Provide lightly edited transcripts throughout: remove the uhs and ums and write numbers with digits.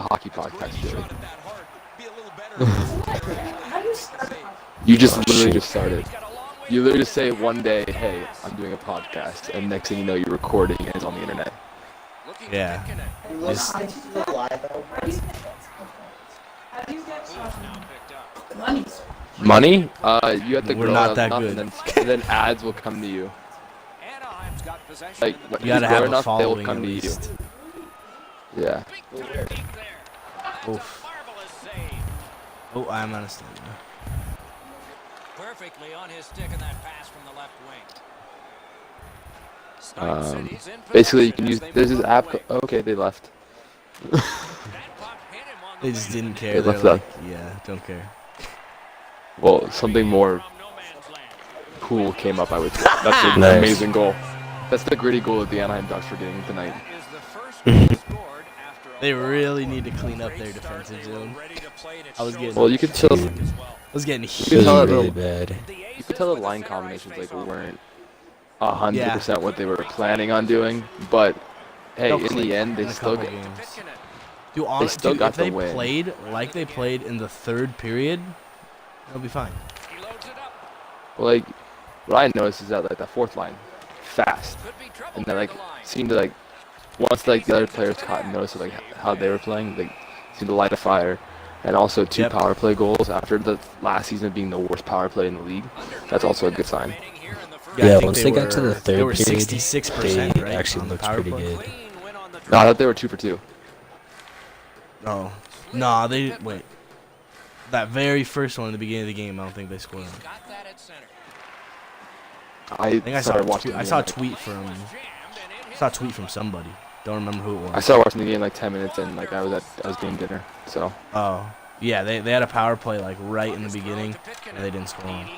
hockey podcast, Joey. You just literally just started. You literally just say one day, hey, I'm doing a podcast, and next thing you know, you're recording and it's on the internet. Yeah. Just, money? You have to We're grow not up that enough, good. and then ads will come to you. Like, you gotta have a enough, they'll following come at to you. least. Yeah. Oof. Oh, I'm on a stand. Perfectly on his stick in that pass from the left wing. Basically, you can use. There's this app. Okay, they left. They just didn't care. They They're left like, yeah, don't care. Well, something more cool came up, I would say. That's an Nice. amazing goal. That's the gritty goal that the Anaheim Ducks were getting tonight. They really need to clean up their defensive zone. I was getting. Well, you could tell. I was getting It huge. was tell really it- bad. You could tell the line combinations weren't 100% what they were planning on doing, but hey, They'll in click the end, they in a still couple get. games. still got if they the win. played like they played in the third period, they'll be fine. Well, like, what I noticed is that the fourth line, fast, and then seemed to once the other players caught and noticed how they were playing, they seemed to light a fire. And also 2 power play goals after the last season being the worst power play in the league. That's also a good sign. Yeah, I think once they got to the they third were period, 66%, they right, actually on the looked power pretty play? good. No, I thought they were 2 for 2. Oh, nah, they wait. That very first one in the beginning of the game, I don't think they scored on. I think I started watching. I saw a tweet from somebody. Don't remember who it was. I started watching the game 10 minutes in, I was getting dinner. So. Oh, yeah, they had a power play right in the beginning, and they didn't score on.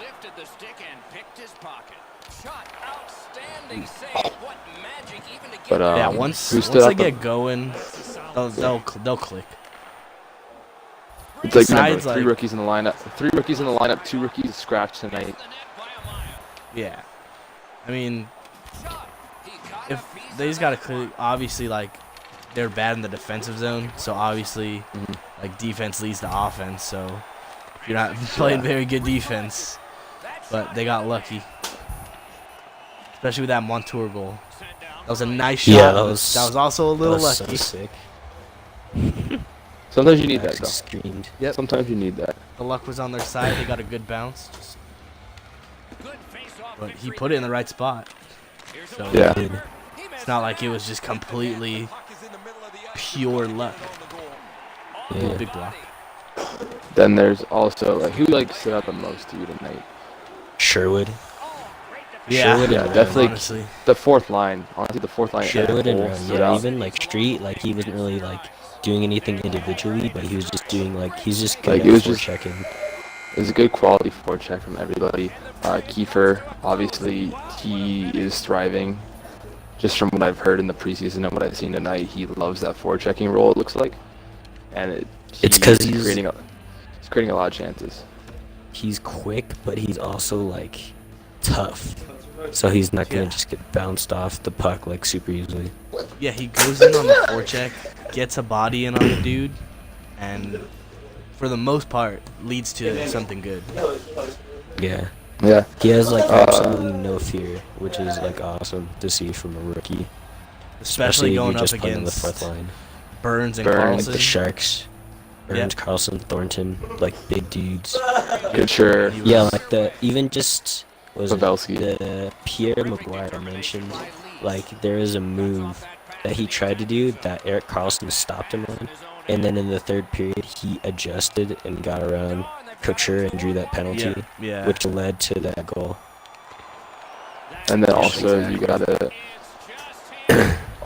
But Yeah, once they get going, they'll click. It's remember, Besides, 3 rookies in the lineup. 3 rookies in the lineup. 2 rookies scratched tonight. Yeah, I mean, if they just gotta clear, obviously they're bad in the defensive zone, so obviously defense leads to offense. So if you're not playing very good defense, but they got lucky, especially with that Montour goal. That was a nice shot. Yeah, that that was also a little so lucky. sick. Sometimes you need that, Actually though. screamed. Yep. Sometimes you need that. The luck was on their side. They got a good bounce. But he put it in the right spot. So Yeah. it's not like it was just completely pure luck. Yeah. Big block. Then there's also who stood out the most to you tonight. Sherwood. Yeah, Sherwood Yeah, and definitely. honestly. The fourth line. Honestly, the fourth line. Sherwood and as a whole Run. stood Yeah, out. even Street, he wasn't really doing anything individually, but he was just doing he's just good it was at just forechecking. It was a good quality forecheck from everybody. Kiefer, obviously, he is thriving. Just from what I've heard in the preseason and what I've seen tonight, he loves that forechecking role. It looks like, and It's 'cause he's he's creating a lot of chances. He's quick, but he's also tough. So he's not gonna just get bounced off the puck super easily. Yeah, he goes in on the forecheck, gets a body in on the dude, and for the most part leads to something good. Yeah. Yeah. He has absolutely no fear, which is awesome to see from a rookie. Especially if going you're up just playing on the against fourth line. Burns and Burns. Carlson. The Sharks. Burns, Yeah. Carlson, Thornton, big dudes. Good sure. He Yeah, was- even just was it Pavelski. the Pierre McGuire mentioned there is a move that he tried to do that Eric Carlson stopped him on, and then in the third period he adjusted and got around Couture and drew that penalty, yeah. which led to that goal. And then also you gotta.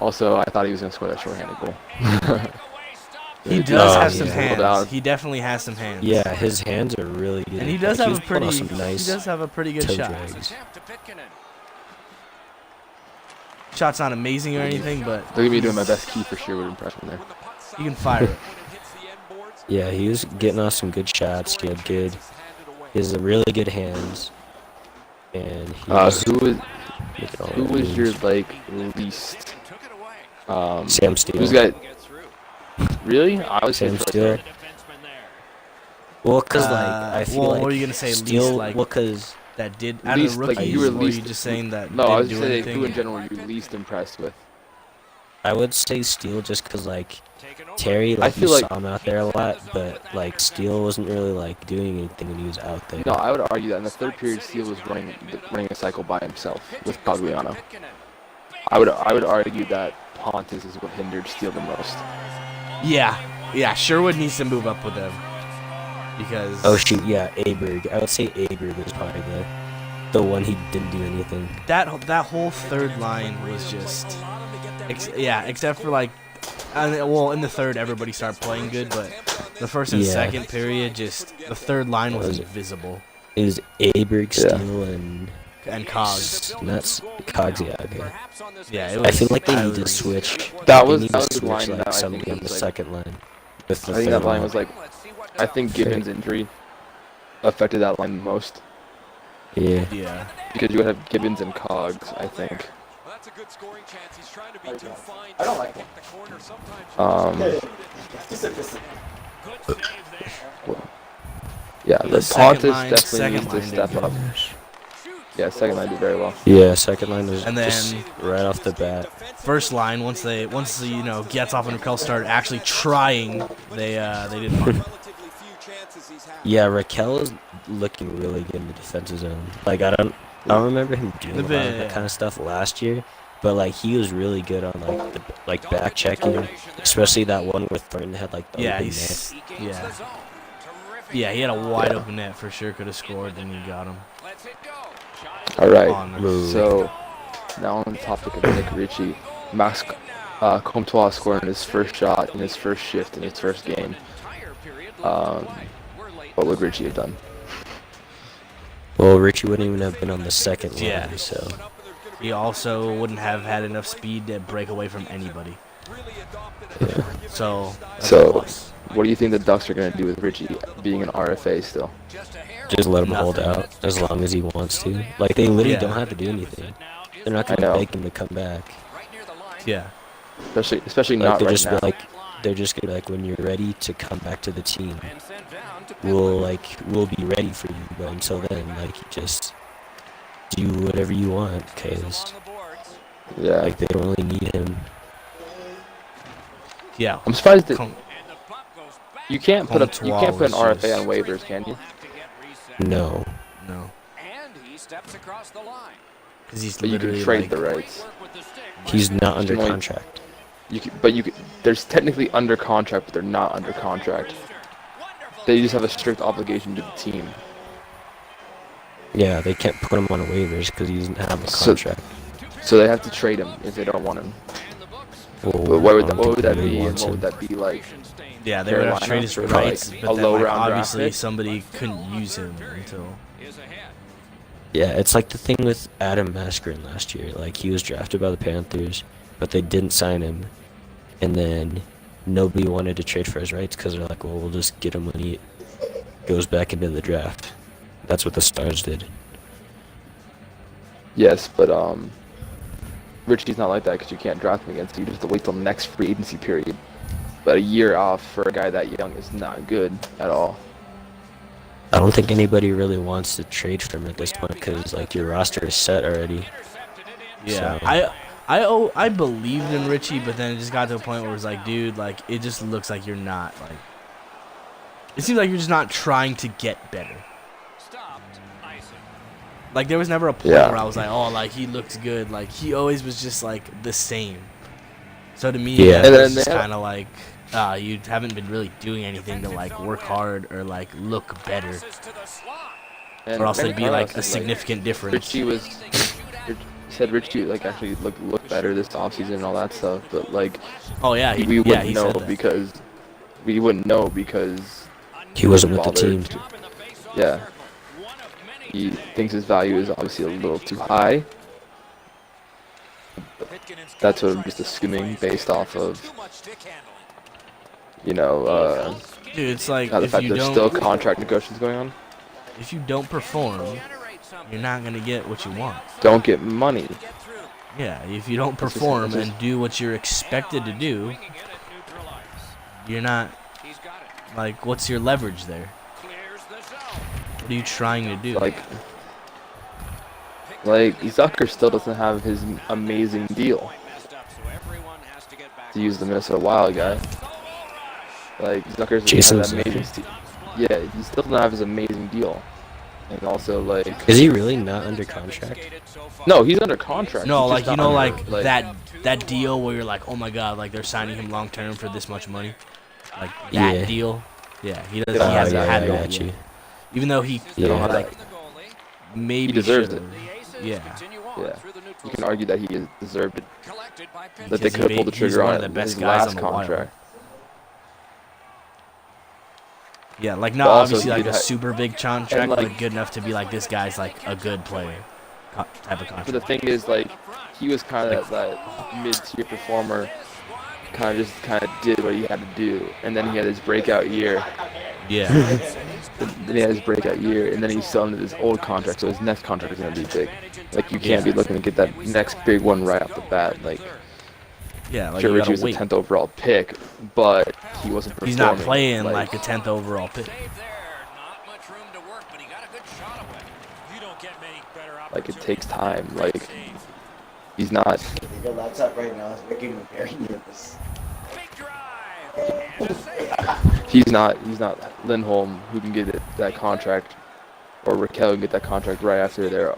Also, I thought he was gonna score that shorthanded goal. He does Oh, have some yeah. hands. He definitely has some hands. Yeah, his hands are really good. And he does He have was a pulling pretty. off some nice He does have a pretty good toe shot. drags. Shot's not amazing or anything, but Look at me doing my best Kiefer Sherwood impression there. you can fire it. Yeah, he was getting off some good shots. He has really good hands. And he was making all Who the was your moves. least? Sam Steele. Who's got? Really? I would say Sam first. Steele. Well, cause like I feel well, like what were you gonna say? Steele, Least like well, cause that did out of Least, the like, rookies, you were or were you least. just saying that No, I didn't was do just saying anything? who in general you're least impressed with. I would say Steele just cause like Terry, I like you feel like saw him out there a lot, but like Steele wasn't really like doing anything when he was out there. no, I would argue that in the third period, Steele was running a cycle by himself with Cogliano. I would argue that Pontus is what hindered Steele the most. Yeah, Sherwood needs to move up with them because. Oh shoot, yeah, Aberg. I would say Aberg was probably the one he didn't do anything. That whole third line was just, except for like, well, in the third everybody started playing good, but the first and Yeah. second period, just the third line was Was it? invisible. It was Aberg, Yeah. Steele, and Cogs. that's Cogs. Yeah, okay. Yeah, it I was. feel like they I need to was- switch. That They was need that to was the switch line like that I think somebody on the was like. second line. With the I think third that line was like. I think Gibbons' injury affected that line the most Yeah. Yeah. because you would have Gibbons and Cogs. I think. Well, that's a good scoring chance. He's trying to be too fine. I don't like to pick the corner. Sometimes Yeah, The the second Pontus line- definitely second needs to line did step good. up. Yeah, second line did very well. Yeah, second line was And just then- right off the bat. First line, once Getzhoff and Raquel started actually trying, they did fine. Yeah, Raquel is looking really good in the defensive zone. Like I don't remember him doing a lot of that kind of stuff last year, but like he was really good on like the back checking, especially that one where Thornton had like the Yeah, open he's net. yeah, he had a wide open net for sure. Could have scored, and he got him. All right. On. So now on the topic of Nick Ritchie, Max Comtois scored his first shot in his first shift in his first game. What would Ritchie have done? Well, Richie wouldn't even have been on the second line, Yeah. so He also wouldn't have had enough speed to break away from anybody. So that's a So, plus. what do you think the Ducks are going to do with Ritchie being an RFA still? just let him hold Nothing. out as long as he wants to. Like they literally Yeah. don't have to do anything. They're not I gonna know. beg him to come back. Yeah. Especially Like not they're right just now. they're just gonna be like, when you're ready to come back to the team, we'll be ready for you. But until then, like just do whatever you want, cause Yeah. like they don't really need him. Yeah. I'm surprised that Com- you can't put an Comtois RFA was on waivers, can you? No, no, And he steps across the line. because he's But you literally can trade like, the rights. he's not under Only- contract. There's technically under contract, but they're not under contract. They just have a strict obligation to the team. Yeah, they can't put him on waivers because he doesn't have a So- contract. So they have to trade him if they don't want him. Well, But what would I that, don't what would think that really be, and wants what would him. that be like? yeah, they would have Carolina traded his for, rights, like, but a then low like, round draft obviously pick? somebody couldn't use him until. Yeah, it's like the thing with Adam Maskeren last year. Like he was drafted by the Panthers, but they didn't sign him, and then nobody wanted to trade for his rights because they're like, well, we'll just get him when he goes back into the draft. That's what the Stars did. Yes, but Ritchie's not like that because you can't draft him against. You just have to wait till the next free agency period. But a year off for a guy that young is not good at all. I don't think anybody really wants to trade for him at this point because like your roster is set already. Yeah, So- I believed in Richie, but then it just got to a point where it's like, dude, like it just looks like you're not like. It seems like you're just not trying to get better. Like there was never a point Yeah. where I was like, oh, like he looks good. Like he always was just like the same. So to me, Yeah. yeah, And it then was they just have- kind of like, you haven't been really doing anything to like work hard or like look better, And or else there'd be Carolina like a said, significant difference. Ritchie said Ritchie like actually looked better this offseason and all that stuff, but like Oh yeah, we he wouldn't know said that. because we wouldn't know because He wasn't with the team. bothered. Yeah. He thinks his value is obviously a little too high. That's what I'm just assuming based off of, you know, Dude, it's like the if fact you there's don't still contract negotiations going on. if you don't perform, you're not gonna get what you want. Don't get money. Yeah, if you don't That's just- perform that's just- and do what you're expected to do, you're not like, what's your leverage there? What are you trying to do? Like Zucker still doesn't have his amazing deal. To use the Minnesota Wild guy. Like Zucker's Jason has that amazing. Yeah, he still doesn't have his amazing deal. And also like. Is he really not under contract? No, he's under contract. No, He's like just you not know, under, like that deal where you're like, oh my god, like they're signing him long term for this much money, like that Yeah. deal. Yeah, he does. Oh, He hasn't yeah, had I it got yet. you. Even though he, Yeah. like, maybe He deserves should've. Yeah. Yeah, you can argue that he deserved it. That Because they could have pulled the he's trigger one on of the it best his guys last on the Wild. contract. Yeah, like But not also obviously like he'd a ha- super big contract, and, like- but good enough to be like, this guy's like a good player type of But the contract. thing is, like, he was kind of that mid-tier performer. Kind of did what he had to do, and then he had his breakout year. Yeah. Then he had his breakout year, and then he's still under this old contract, so his next contract is gonna be big. Like you can't be looking to get that next big one right off the bat. Like, Yeah, like sure, you Richie gotta was the wait. 10th overall pick, but he wasn't performing. He's not playing like a 10th overall pick. Like it takes time. Like he's not. Your laptop right now is making me very nervous. He's not Lindholm who can get that contract, or Raquel can get that contract right after their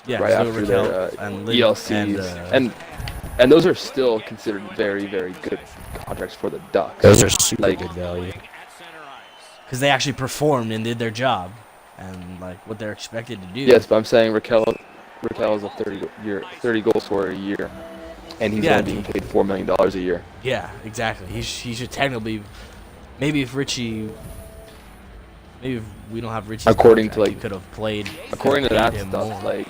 Yeah, right so after Raquel their and ELCs, and, and those are still considered very, very good contracts for the Ducks. Those are super Like- good value. because they actually performed and did their job, and like what they're expected to do. Yes, but I'm saying Raquel is a 30 goal scorer a year, and he's Yeah, only being paid $4 million a year. Yeah, exactly. He should technically, maybe if Richie, maybe if we don't have Richie's According to, contract, like- he could have played. According to could've that paid him stuff, more, like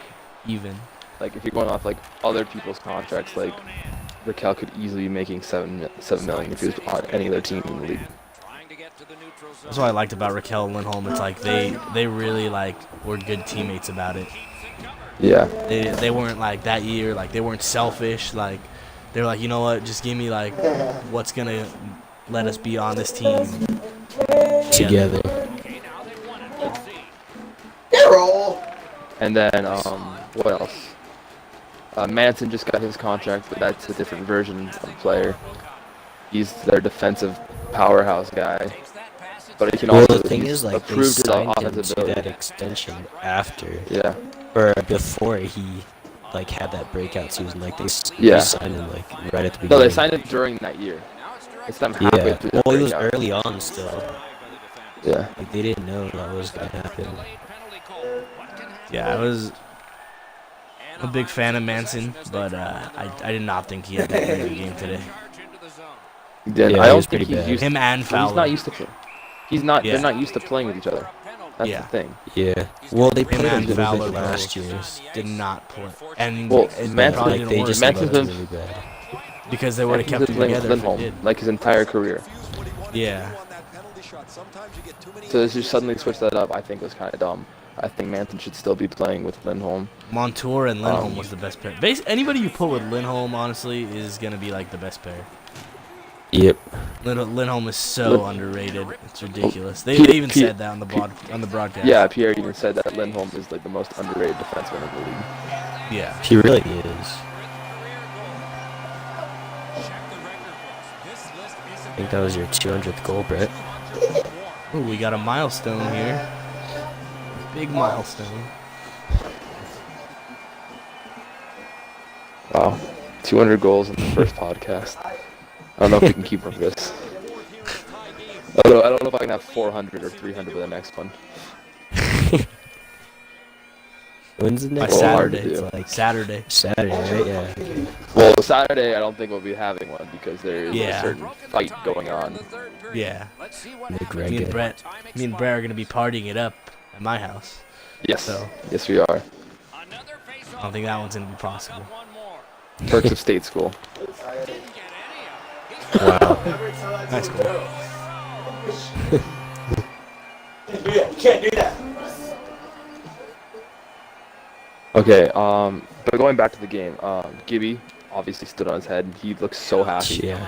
if you're going off like other people's contracts, like Raquel could easily be making $7 million if he was on any other team in the league. that's what I liked about Raquel and Lindholm. It's like they really like were good teammates about it. Yeah. They weren't like that year, like they weren't selfish. Like they were like, you know what, just give me like what's gonna let us be on this team Together. Carol! And then what else? Manson just got his contract, but that's a different version of the player. He's their defensive powerhouse guy. But he can Well, also the thing is, like, they improve his signed him offensive to that ability. extension after, Yeah. or before he, like, had that breakout season. Like, they Yeah. signed him, like, right at the beginning. No, they signed him during that year. It's them halfway Yeah. through the Well, it was breakout. early on still. Yeah. Like, they didn't know that was gonna happen. Yeah, I was a big fan of Manson, but I did not think he had that great of a game today. Then Yeah, I he don't was think pretty he's bad. used. Him and He's Fowler. not used to play. He's not. Yeah. They're not used to playing with each other. That's Yeah. the thing. Yeah. Well, they Him played a and little Fowler bit last both year. did not play, and Well, it Manson- probably Like, didn't they work just Manson's looked been- really bad. because they would have He's kept been them playing with together if they Lindholm did. like his entire career. Yeah. So to just suddenly switch that up, I think was kind of dumb. I think Manson should still be playing with Lindholm. Montour and Lindholm was the best pair. Anybody you put with Lindholm, honestly, is gonna be like the best pair. Yep. Lindholm is so underrated. It's ridiculous. They P- even P- said that on the broadcast. Yeah, Pierre even said that Lindholm is like the most underrated defenseman in the league. Yeah. He really is. I think that was your 200th goal, Brett. Ooh, we got a milestone here. Big milestone. Wow, 200 goals in the first podcast. I don't know if we can keep up with this. I don't know if I can have 400 or 300 for the next one. When's the By next hard to Saturday. do. It's like Saturday. Saturday, right? Yeah. Well, Saturday I don't think we'll be having one because there is Yeah. a certain fight going on. Yeah. Greg Me and it. Brett are gonna be partying it up at my house. Yes, So. yes we are. I don't think that one's gonna be possible. Perks of state school. Wow. Nice goal. Can't do that. Okay, but going back to the game, Gibby, obviously stood on his head. He looks so happy. Yeah.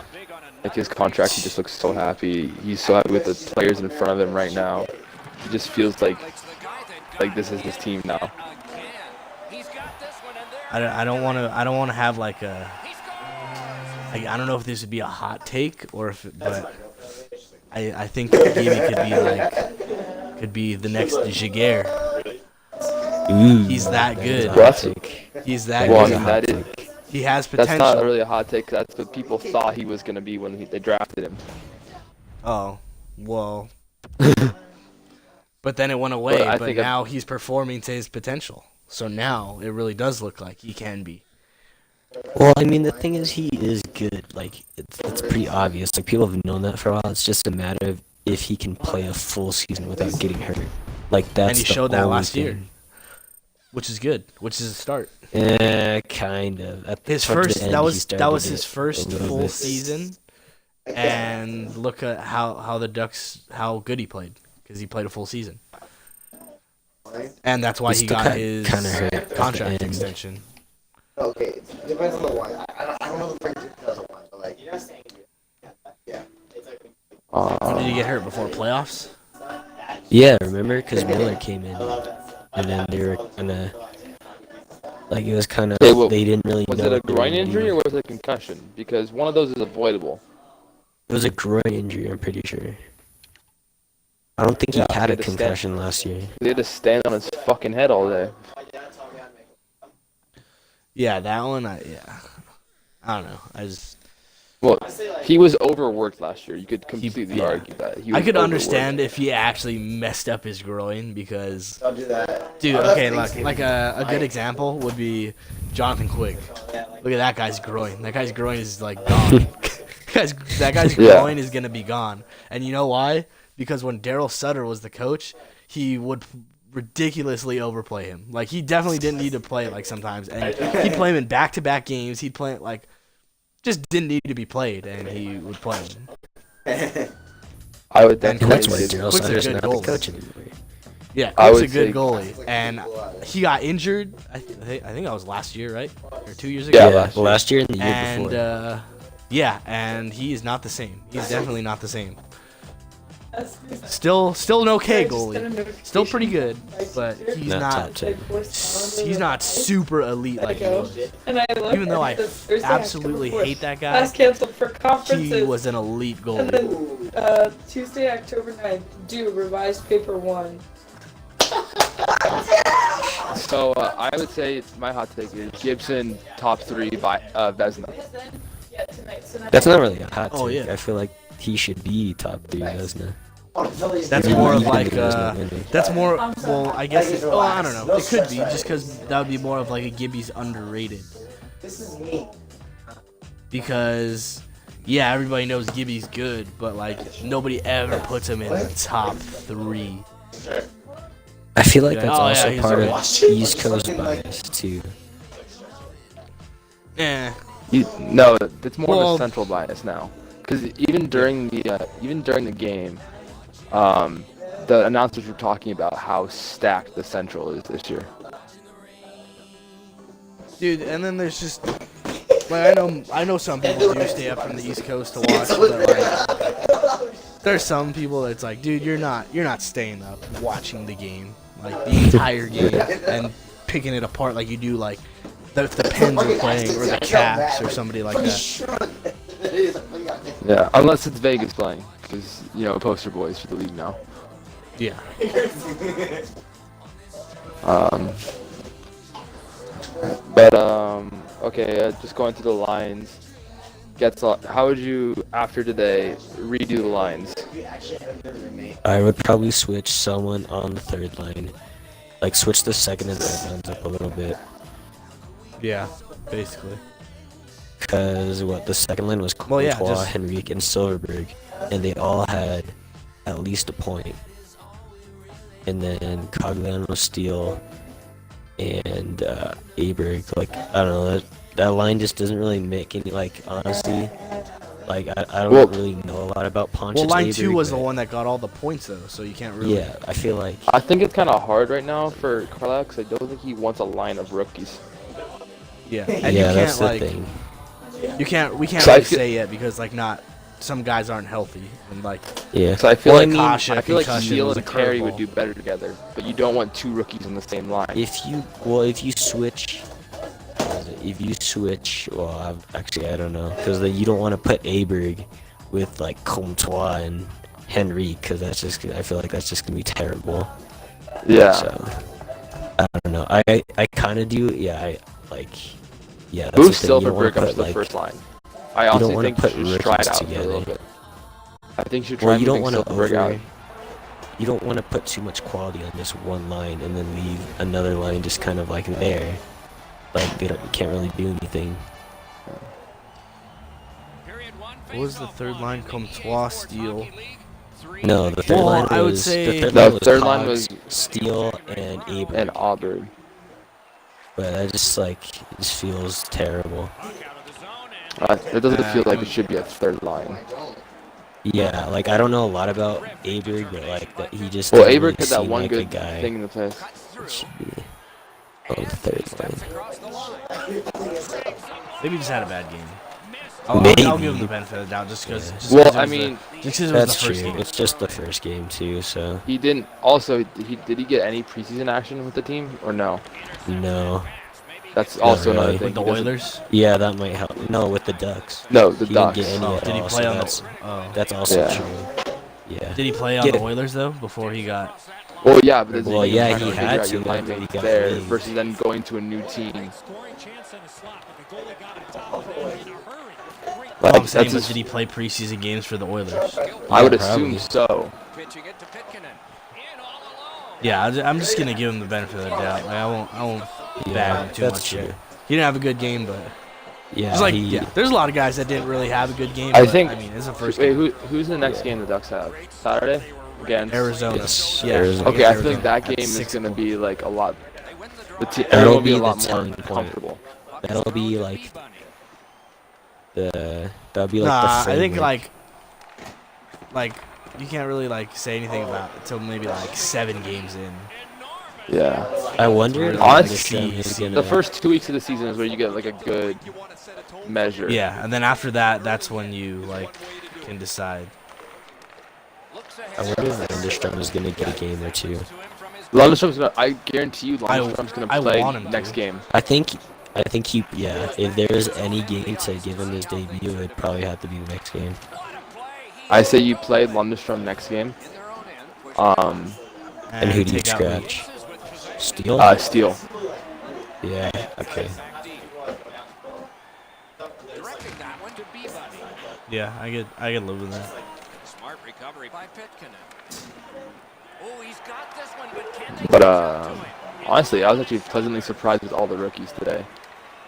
Like his contract, he just looks so happy. He's so happy with the players in front of him right now. He just feels like this is his team now. I don't want to have like a. I don't know if this would be a hot take or if, but I think Gibby could be the next Jaguar. Ooh, He's that good. He's that Well, I good. mean, that is, He has that's potential. not really a hot take. That's what people thought he was going to be when they drafted him. Oh, well. But then it went away. But I But think now he's performing to his potential. So now it really does look like he can be. Well, I mean, the thing is, he is good. Like, it's pretty obvious. Like, people have known that for a while. It's just a matter of if he can play a full season without getting hurt. Like, that's And he the showed that only last year. thing. Which is good. Which is a start. Kind of. His Towards first the end, that he was started his it first a little full bit. season. And look at how the Ducks, how good he played, because he played a full season. And that's why He he still got got his kinda hurt at the contract end. extension. Okay, it depends on the wine. I don't know the details of wine, but like, yeah. When did he get hurt? Before playoffs? Yeah, remember? Because Miller came in, and then they were gonna, like, it was kind of, Okay, well, they didn't really Was know it a what they were groin gonna injury do. or was it a concussion? Because one of those is avoidable. It was a groin injury, I'm pretty sure. I don't think he Yeah, had he a had to stand- concussion last year. They had to stand on his fucking head all day. Yeah, that one, I don't know. Well, he was overworked last year. You could completely yeah. argue that. He I was could overworked. understand if he actually messed up his groin because, Don't do that. dude, okay, like a good example would be Jonathan Quick. Look at that guy's groin. That guy's groin is like gone. that guy's Yeah. groin is gonna be gone. And you know why? Because when Daryl Sutter was the coach, he would ridiculously overplay him. Like he definitely didn't need to play like sometimes, and he'd play him in back-to-back games. He'd play it like just didn't need to be played, and he would play him. I would And And that's definitely why say Daryl Quick's a Sutter's good not the goalie. coach anymore. Yeah, I Quick's a would good say- goalie, and he got injured. I think that was last year, right, or 2 years ago. Yeah, Yeah, last year. last year and the year And before. yeah, and he is not the same. He's definitely not the same. Still an okay goalie. Still pretty good, but he's Not top not. 10. He's not super elite like he was. And I looked Even though at I the Thursday, absolutely October 4th. hate that Class guy, canceled for conferences. he was an elite And goalie. then Tuesday, October 9th, due revised paper 1. So I would say my hot take is Gibson top 3 by Vesna. Yeah, tonight. That's not really a hot take. Oh, yeah. I feel like he should be top 3 Vesna. That's Maybe more of even like if he wasn't winning. that's more. Well, I guess. Oh, I don't know. It could be just because that would be more of like a Gibby's underrated. This is me. Because yeah, everybody knows Gibby's good, but like nobody ever puts him in the top 3. I feel like Yeah. that's Oh, yeah, also he's part a- of East Coast bias too. Eh. No, it's more of Well- a central bias now. Because even during the game, the announcers were talking about how stacked the Central is this year. Dude, and then there's just like I know some people do stay up from the East Coast to watch, but like, there's some people that's like, dude, you're not staying up watching the game, like the entire game, and picking it apart like you do like if the Pens are playing or the Caps or somebody like that. Yeah, unless it's Vegas playing, because poster boys for the league now. Yeah. Okay, just going through the lines. How would you, after today, redo the lines? I would probably switch someone on the third line. Like, switch the second and third lines up a little bit. Yeah, basically. Because, the second line was Well, Courtois, yeah, just- Henrique, and Silverberg. And they all had at least a point. And then Cogliano, Steele, and Aberg. Like, I don't know, that line just doesn't really make any, honestly. Like, I don't Well- really know a lot about Ponch's Well, line Aberg, 2 was the but one that got all the points though, so you can't really. Yeah, I feel like... I think it's kind of hard right now for Carlisle, because I don't think he wants a line of rookies. Yeah. And yeah, you that's can't the like. thing. We can't So I really feel- say yet because like not some guys aren't healthy and like Yeah. So I feel Well, like Kasha, I feel like concussion Steele was and a Terry curveball. would do better together, but you don't want two rookies on the same line. If you switch, well, I don't know, because you don't want to put Aberg with like Comtois and Henry, because I feel like that's just gonna be terrible. Yeah. So I don't know. I kind of do. Yeah. Yeah. That's Move the thing. You don't wanna Silverberg up to put, the like, first line. I you don't honestly wanna think you put should just try it rookies out for a little together. bit. I think you should try Well, you don't moving want to Silverberg out. You don't want to put too much quality on this one line and then leave another line just kind of like there. Like you can't really do anything. what was the third line? Comtois, Steele. No, the third Well, line I would was say- the The third third line line was was Steele and Aberg. and Auburn. But I just it just feels terrible. It doesn't feel like it should be a third line. Yeah, like I don't know a lot about Aberg, but like that he just Well, didn't Aberg really had that seem one like good a guy thing in the past. that should be on the third line. Maybe he just had a bad game. I'll Maybe. give him the benefit of the doubt just because. Yeah. Well, I mean, just because it was That's the first true. game. It's just the first game too, so he didn't. Also, did he get any preseason action with the team or no? no. That's also really. another With thing. the He doesn't- Oilers. Yeah, that might help. No, with the Ducks. No, the He didn't Ducks. get any Oh, at did he all, play so on that's, the? Oh. that's also Yeah. true. Yeah. Did he play on Get the it. Oilers though before he got? Well, yeah, but Well, you're yeah, trying he figure had out your to, line but he mates got there waived. versus then going to a new team. All I'm Like, saying that's was, just- did he play preseason games for the Oilers? I would Yeah, assume probably. so. Yeah, I'm just gonna give him the benefit of the doubt. Like, I won't Yeah, bag him too that's much true. here. He didn't have a good game, but Yeah, there's like he, there's a lot of guys that didn't really have a good game. I but, think- I mean, it's the first Wait, game. who's the next game the Ducks have? Saturday? Against Arizona. Yes, Yeah. Arizona. Okay, I Arizona. feel like that At game is 6 gonna o'clock. be like a lot. That'll Everyone will be be a the lot more telling point. comfortable. that'll be like that'll be like Nah, the I think framework. like you can't really like say anything about it until maybe like 7 games in. Yeah. I wonder if Honestly, Lundstrom is gonna. The first 2 weeks of the season is where you get like a good measure. Yeah, and then after that, that's when you like can decide. I wonder if Lundstrom is gonna get a game or two. Lundstrom's gonna. I guarantee you, I Lundstrom's gonna I play want him next to. game. I think he. Yeah, if there's any game to give him his debut, it'd probably have to be the next game. I say you play Lundstrom next game. And who do you take out Lee. scratch? Steele? Steele. Yeah. Okay. Yeah, I get live with that. Smart recovery by Pitkanen. Oh, he's got this one, but can they But get out to him? honestly, I was actually pleasantly surprised with all the rookies today.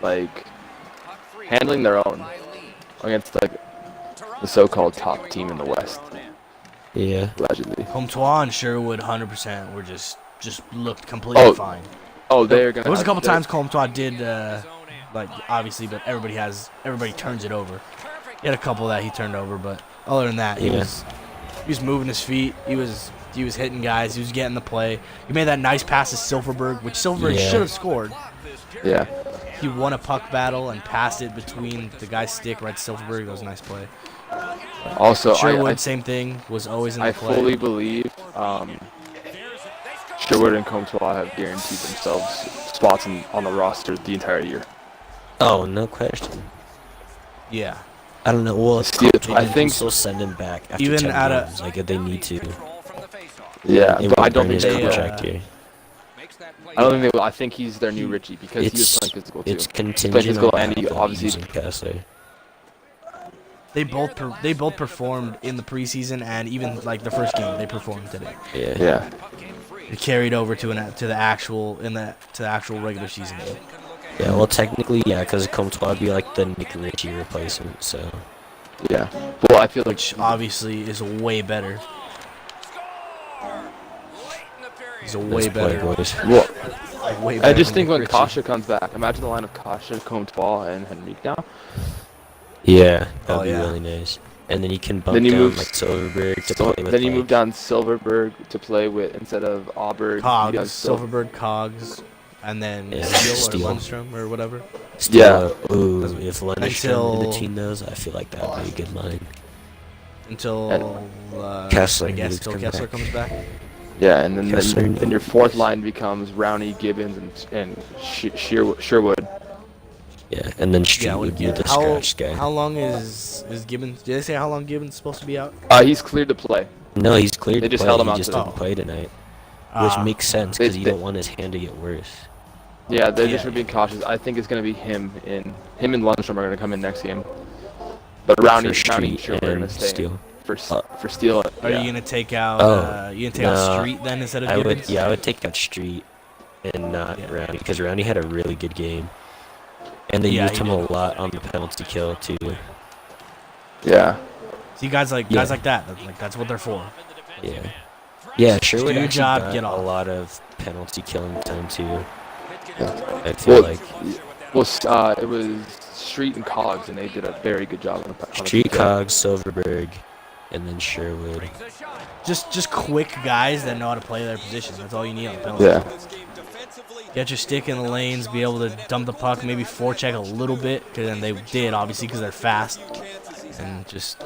Like Puck free. handling their own By Lee. against like the so-called top team in the West, Yeah. allegedly. Comtois and Sherwood 100% were just looked completely Oh, fine. Oh, they're gonna. There was a have- couple they're- times Comtois did like obviously, but everybody turns it over. He had a couple that he turned over, but other than that, he Yeah. was moving his feet. He was hitting guys. He was getting the play. He made that nice pass to Silverberg, which Silverberg Yeah. should have scored. Yeah. He won a puck battle and passed it between the guy's stick right to Silverberg. That was a nice play. Also, Sherwood, same thing, was always in the I play. fully believe Sherwood and Comtois have guaranteed themselves spots on the roster the entire year. Oh, no question. Yeah. I don't know. Well, Steele, they I can think- still send him back after Even 10 at a- games, like if they need to. Yeah, It but I won't don't burn think his they will. contract here. I don't think they will. I think he's their new Richie because he was It's playing physical too. it's He's playing contingent physical on and he them obviously. using Kessler. They both performed in the preseason and even like the first game they performed today. Yeah. Yeah. It carried over to the actual regular season game. Yeah. Well, technically, yeah, because Comtois would be like the Nick Ritchie replacement. So Yeah. Well, I feel like Which obviously is way better. He's a way let's play, better. boys. well, Way I better just than think when Nick Kasha comes back, imagine the line of Kasha, Comtois, and Henrique now. Yeah, that'd Oh, be yeah. really nice. And then you can bump Then you down move- like Silverberg to So play with. then you like, move down Silverberg to play with instead of Auburn. Cogs, Silverberg, Cogs, and then Yeah, Steele Steele. or Lundstrom or whatever. Still, ooh, if Lundstrom made Until- the team knows, I feel like that would be a good line. until Kessler I guess needs to until come Kessler back. comes back. Yeah, and then Kessler. then your fourth line becomes Rowney, Gibbons, and Sherwood. Yeah, and then Street Yeah, would be the how scratch guy. how long is Gibbons? Did they say how long Gibbons is supposed to be out? He's cleared to play. No, he's cleared They to just play. held him He out just today. didn't play tonight, which Ah. makes sense They- because you they- don't want his hand to get worse. Yeah, they're just Yeah. being cautious. I think it's gonna be him and Lundstrom are gonna come in next game. But Rowney and Street Sherwood are gonna and stay Steele. for Steele. Are Yeah. you gonna take out? You gonna take out no, Street then instead of I Gibbons? would, yeah, I would take out Street and not Yeah. Rowney because Rowney had a really good game, and they Yeah, used he him did. a lot on the penalty kill too. Yeah. See, guys like Yeah. that. Like that's what they're for. Yeah, yeah, Sherwood do your actually job, got get a off. lot of penalty killing time too. Yeah. I feel Well, like it was Street and Cogs, and they did a very good job on the Street, PK. Cogs, Silverberg, and then Sherwood. Just quick guys that know how to play their position. That's all you need on the penalty. Yeah. Get your stick in the lanes, be able to dump the puck, maybe forecheck a little bit, because then they did obviously because they're fast, and just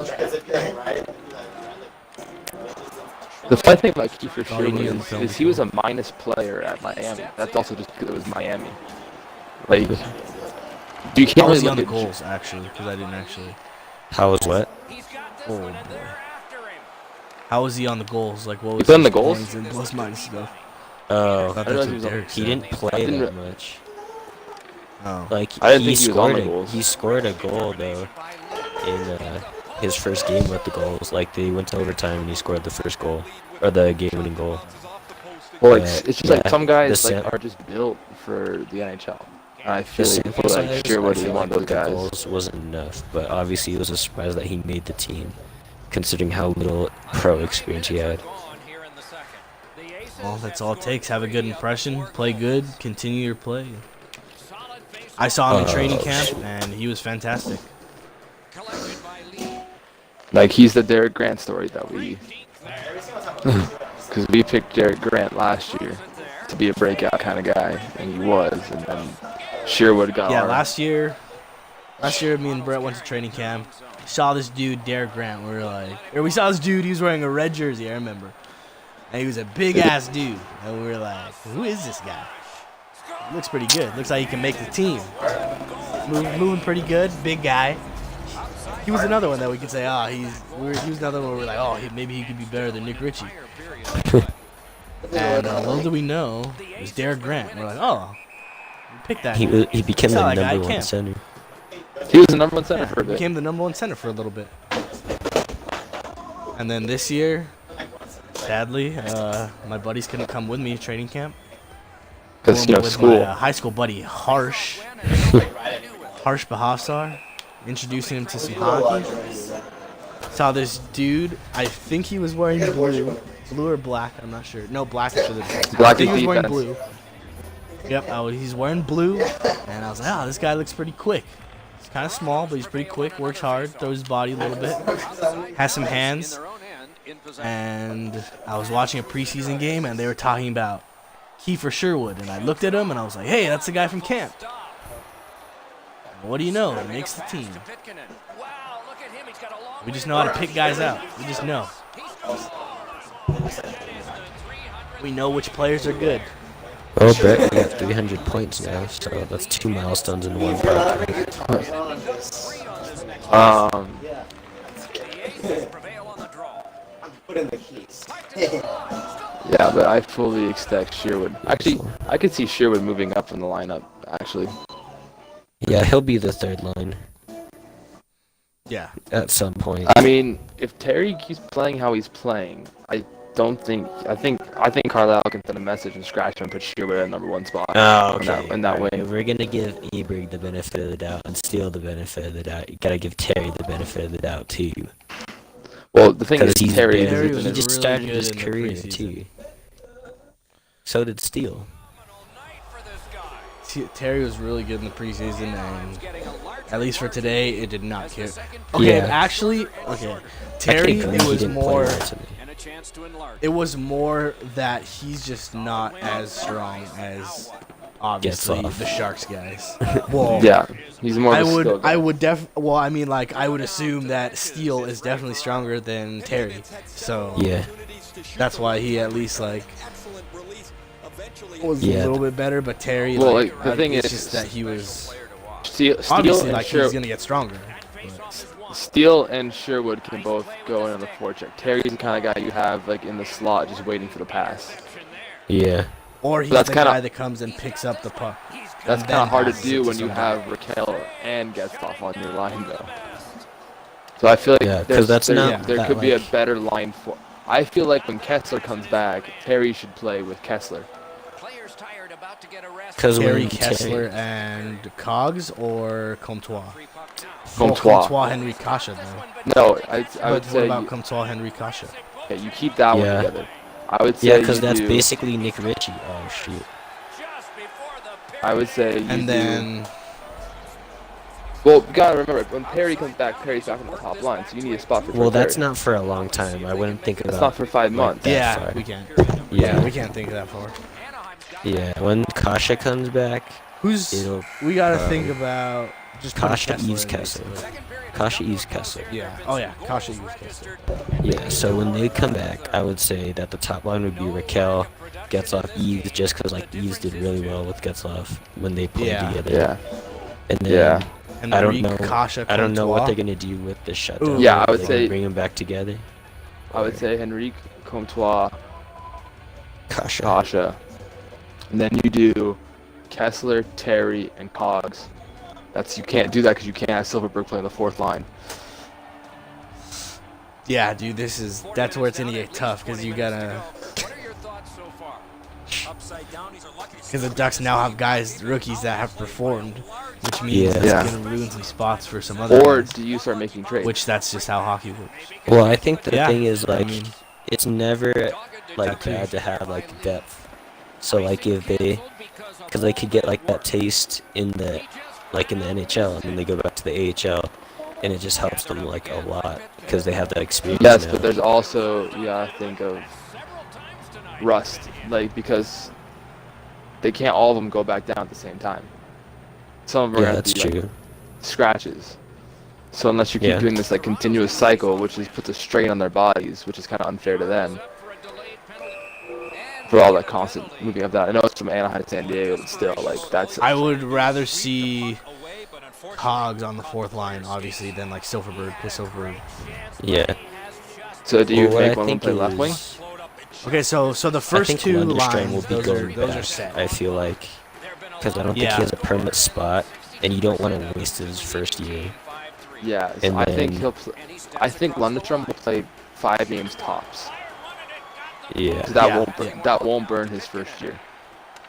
The funny thing about Kiefer all you need Sherwood on the penalty is he was a minus player at Miami. That's also just because it was Miami. Like, you can't how was really he on look the at goals actually? Because I didn't actually. How was what? Oh boy. How was he on the goals? Like what was He's on his the goals? points and plus minus stuff? Oh, I thought I that's realized what he was on- Derek he said. didn't play didn't that re- much. Oh. Like I didn't think he was scored on the a, goals. he scored a goal though in his first game with the goals. Like they went to overtime and he scored the first goal or the game-winning goal. well, like, But, it's just yeah, like some guys the like sam- are just built for the NHL. And I The feel sample like size, Sherwood I is feel one of like those the guys. goals wasn't enough, but obviously it was a surprise that he made the team, considering how little pro experience he had. Well, that's all it takes. Have a good impression, play good, continue your play. I saw him in training camp, and he was fantastic. Like, he's the Derek Grant story that we, because we picked Derek Grant last year to be a breakout kind of guy, and he was, and then Sherwood got Yeah, our- last year, me and Brett went to training camp. Saw this dude, Derek Grant. We saw this dude. He was wearing a red jersey. I remember, and he was a big ass dude. And we were like, "Who is this guy? Looks pretty good. Looks like he can make the team. Moving pretty good. Big guy." He was another one that we could say, he was another one where we're like, maybe he could be better than Nick Ritchie. And little do we know, it was Derek Grant. We're like, we picked that. He became Saw the that guy number at one camp. center. He was the number one center Yeah, for a bit. became the number one center for a little bit. And then this year, sadly, my buddies couldn't come with me to training camp. Because, Going with school. my high school buddy, Harsh Bahasar, introducing him to some hockey. Saw this dude, I think he was wearing blue or black, I'm not sure. No, black for the defense. Black I think he is was wearing defense. blue. Yep, he's wearing blue, and I was like, this guy looks pretty quick. He's kind of small, but he's pretty quick, works hard, throws his body a little bit, has some hands. And I was watching a preseason game, and they were talking about Kiefer Sherwood, and I looked at him, and I was like, hey, that's the guy from camp. What do you know? He makes the team. We just know how to pick guys out. We just know. We know which players are good. Well, Brett, we got 300 points now, so that's 2 milestones in one podcast. Put in the keys. Yeah, but I fully expect Sherwood. Actually, I could see Sherwood moving up in the lineup, actually. Yeah, he'll be the third line Yeah. at some point. I mean, if Terry keeps playing how he's playing, I think Carlisle can send a message and scratch him and put Sherwood at number one spot. Oh, In that, okay. in that way. If we're gonna give Eberg the benefit of the doubt and Steele the benefit of the doubt, you gotta give Terry the benefit of the doubt too. Well, the thing is, Because he's Terry been, Terry is was he in just really started good his in the career preseason. too. So did Steele. Terry was really good in the preseason, and at least for today, it did not care. Okay, Yeah. actually, okay. I Terry, can't believe it he was didn't play more. well today. It was more that he's just not as strong as obviously off. the Sharks guys. Well, Yeah, he's more of a skill guy. Well, I mean, like, I would assume that Steele is definitely stronger than Terry. So Yeah. that's why he at least, like, was Yeah. a little bit better. But Terry, Well, like, like, the thing it's is, just that he was Steele obviously, and like, Sher- he's gonna get stronger. Steele and Sherwood can both go in on the forecheck. Terry's the kind of guy you have like in the slot, just waiting for the pass. Yeah. Or he's That's the kinda- guy that comes and picks up the puck. That's and kind of then hard to passes it do when you somebody. have Raquel and Getzlaff on your line, though. So I feel like Yeah, 'cause that's not there that, could be a like- better line for. I feel like when Kessler comes back, Terry should play with Kessler. Because Terry when Kessler and Cogs or Comtois? Comtois. Comtois Henry Kasha, though. No, I But would what say about Comtois Henry Kasha? you keep that one Yeah. together. I would say Yeah, because you that's do- basically Nick Ritchie. Oh shoot. I would say you And do- then Well, you gotta remember, when Perry comes back, Perry's back on the top line, so you need a spot for Well, that's Perry. not for a long time. I wouldn't think about. That's not for 5 like months. that yeah, far. we can't. Yeah. we can't think of that far. Yeah, when Kasha comes back, Who's it'll we gotta think about just putting Kasha Kessler Eves in, Kessler. basically. Kasha Eves Kessler. Yeah. Oh yeah, Kasha Eves Kessler. Yeah, so when they come back, I would say that the top line would be Raquel, Getzlaff, Eves, just because like Eves did really well with Getzlaff when they played Yeah. together. Yeah. And then Yeah. And I don't Enrique, know. Kasha, I don't know what Comtois. they're gonna do with the shutdown. Ooh. Yeah, I Are would they gonna say- bring them back together. I would say Henrique, Comtois, Kasha. Kasha. And then you do Kessler, Terry, and Cogs. You can't do that because you can't have Silverberg play on the fourth line. Yeah, dude, that's where it's gonna get tough because you gotta. Because the Ducks now have guys, rookies that have performed, which means Yeah. that's Yeah. gonna ruin some spots for some other Or guys, do you start making trades? which that's just how hockey works. Well, I think the Yeah, thing is I like mean- it's never like That too. bad to have like depth. So like if because they could get like that taste in the NHL, and then they go back to the AHL, and it just helps them like a lot because they have that experience. Yes, now. but there's also, you gotta think of rust. Like, because they can't all of them go back down at the same time. Some of them are Yeah, going that's to be like, true. scratches. So unless you keep Yeah. doing this like continuous cycle, which is puts a strain on their bodies, which is kind of unfair to them. For all that constant moving of that. I know it's from Anaheim to San Diego, but still, like, that's... I would rather see Cogs on the fourth line, obviously, than like Silverberg, because Silverberg. Yeah. So do you Well, what think I one will think play left wing? is- Okay, so the I first think two Lundestrom will lines, be those going are back. set. I feel like because I don't think Yeah. he has a permanent spot, and you don't want to waste his first year. Yeah, so And I think then- he'll. I think Lundestrom will play 5 games tops. Yeah. 'Cause that Yeah, that won't burn his first year.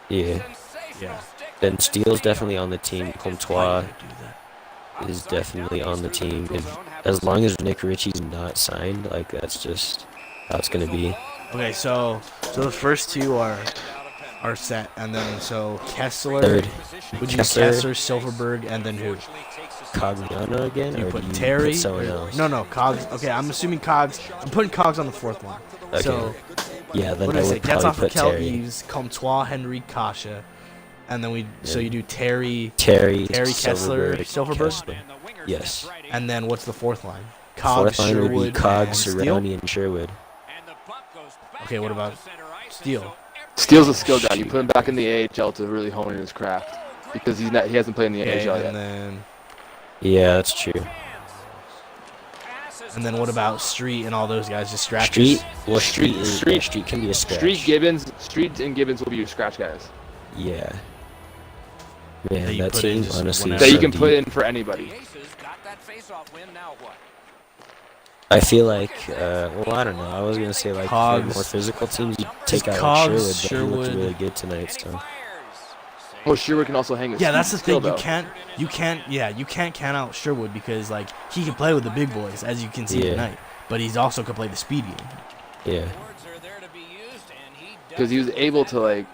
Yeah. Yeah. Then Steele's definitely on the team. Comtois is definitely on the team. As long as Nick Ritchie's not signed, like that's just how it's gonna be. Okay, so the first two are set, and then so Kessler, Third, would you Kessler. Kessler, Silverberg, and then who? Cogliano again, Do you or put do you Terry? put someone else? No, Cogs. Okay, I'm assuming Cogs. I'm putting Cogs on the fourth line. Okay. So Yeah, then what I did I say? would Gets probably off put Raquel Terry. Eves, Comtois, Henry, Kasha, and then so Yeah. you do Terry, Terry, Kessler, Silverberg? Kessler. Yes. and then what's the fourth line? Fourth line would be Sherwood, Cogs, and Steele? Cerrone, and Sherwood. Okay, what about Steele? Steele's a skill guy. You put him back in the AHL to really hone in his craft because he hasn't played in the Okay, AHL and yet. then Yeah, that's true. what about Street and all those guys? Just scratches. Street, well, Street can be a scratch. Street and Gibbons will be your scratch guys Yeah. That Man, you that put in team just honestly. whenever. that is you so can put deep. in for anybody. I feel like, well, I don't know. I was gonna say like for Cogs. more physical teams, you Just take out Cogs, like Sherwood, but he Sherwood. looked really good tonight. So Well, Sherwood can also hang with. Yeah, that's the skill, thing. though. You can't count out Sherwood because like he can play with the big boys, as you can see Yeah. tonight. But he's also can play the speed game. yeah, Because he was able to like